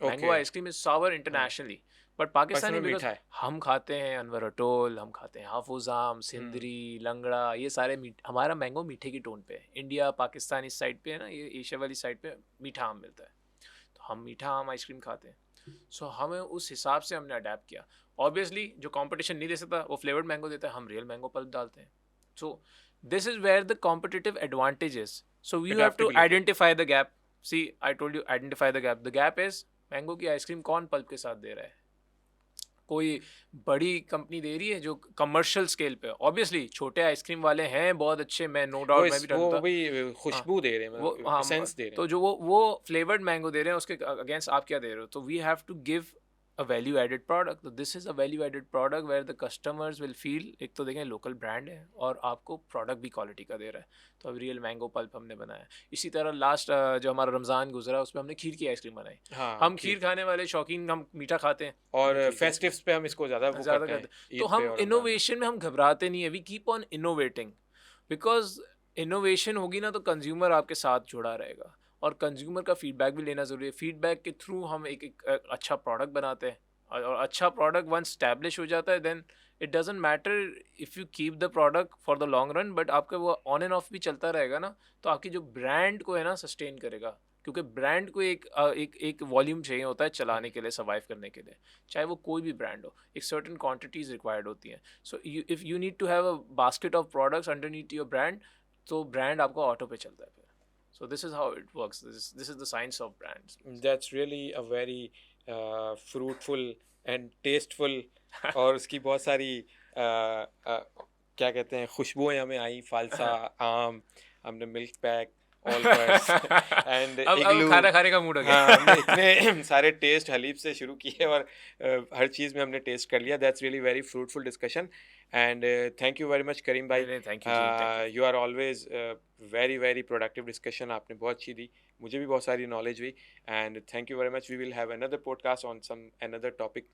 mango okay. Ice cream is sour हाँ, इंटरनेशनली, बट पाकिस्तान पाकिस्तानी में बिकॉज मीठा है। हम खाते हैं अनवर अटोल, हम खाते हैं हाफूज आम, हुँ, सिंदरी, लंगड़ा, ये सारे हमारा मैंगो मीठे की टोन पे है। इंडिया पाकिस्तान इस साइड पे है ना, ये एशिया वाली साइड पे मीठा आम मिलता है, तो हम मीठा आम आइसक्रीम खाते हैं। सो हमें उस हिसाब से हमने अडेप्ट किया। ऑब्वियसली जो कंपटीशन नहीं दे सकता वो फ्लेवर्ड मैंगो देता है, हम रियल मैंगो पल्प डालते हैं। So this is where the competitive advantage is. So you have to adaptability. Identify the gap. See I told you, identify the gap. The gap is mango की ice cream कौन pulp के साथ दे रहा है? कोई बड़ी कंपनी दे रही है जो कमर्शियल स्केल पे। ऑब्वियसली छोटे आइसक्रीम वाले हैं बहुत अच्छे, मैं नो डाउट मैं भी वो डालता। भी हाँ, खुशबू दे रहे हैं, वो मतलब हाँ एसेंस दे रहे हैं। तो जो वो फ्लेवर्ड मैंगो दे रहे हैं उसके अगेंस्ट आप क्या दे रहे हो? तो we have to give a value added product. तो this is a value added product where the customers will feel, एक तो देखें लोकल ब्रांड है और आपको प्रोडक्ट भी क्वालिटी का दे रहा है। तो अब रियल मैंगो पल्प हमने बनाया। इसी तरह लास्ट जो हमारा रमज़ान गुजरा उसमें हमने खीर की आइसक्रीम बनाई। हाँ, हम खीर खीर। खाने वाले शौकीन, हम मीठा खाते हैं, हमने और खीर की आइसक्रीम फेस्टिव्स पे हम इसको ज़्यादा वो ज़्यादा करते हैं, करते। तो ईद पे हम और रमज़ान में। इनोवेशन में हम घबराते नहीं है, we keep on innovating, because innovation होगी ना तो कंज्यूमर आपके साथ जुड़ा रहेगा, और कंज्यूमर का फीडबैक भी लेना ज़रूरी है। फीडबैक के थ्रू हम एक अच्छा प्रोडक्ट बनाते हैं, और अच्छा प्रोडक्ट वंस स्टैब्लिश हो जाता है then it doesn't matter if you keep the product for the long run, but आपका वो ऑन एंड ऑफ भी चलता रहेगा ना, तो आपकी जो ब्रांड को है ना सस्टेन करेगा। क्योंकि ब्रांड को एक वॉल्यूम चाहिए होता है चलाने के लिए, सर्वाइव करने के लिए, चाहे वो कोई भी ब्रांड हो, एक सर्टेन क्वांटिटीज रिक्वायर्ड होती हैं। So if you need to have a basket of products underneath your brand, तो ब्रांड आपका ऑटो पे चलता है फिर। So this is how it works, this is the science of brands. That's really a very fruitful and tasteful. और उसकी बहुत सारी क्या कहते हैं, खुशबुएं हमें आई, फालसा, आम, हमने milk pack, all purse and अब इग्लू। खाना खाने का मूड हो हाँ, हमने गया। इतने सारे टेस्ट हलीब से शुरू किए और हर चीज़ में हमने टेस्ट कर लिया। That's really very fruitful discussion and thank you very much Karim भाई। नहीं नहीं, थैंक यू जी, thank you. You are always very very productive discussion, आपने बहुत अच्छी दी, मुझे भी बहुत सारी नॉलेज हुई and thank you very much. We will have another podcast on some another topic.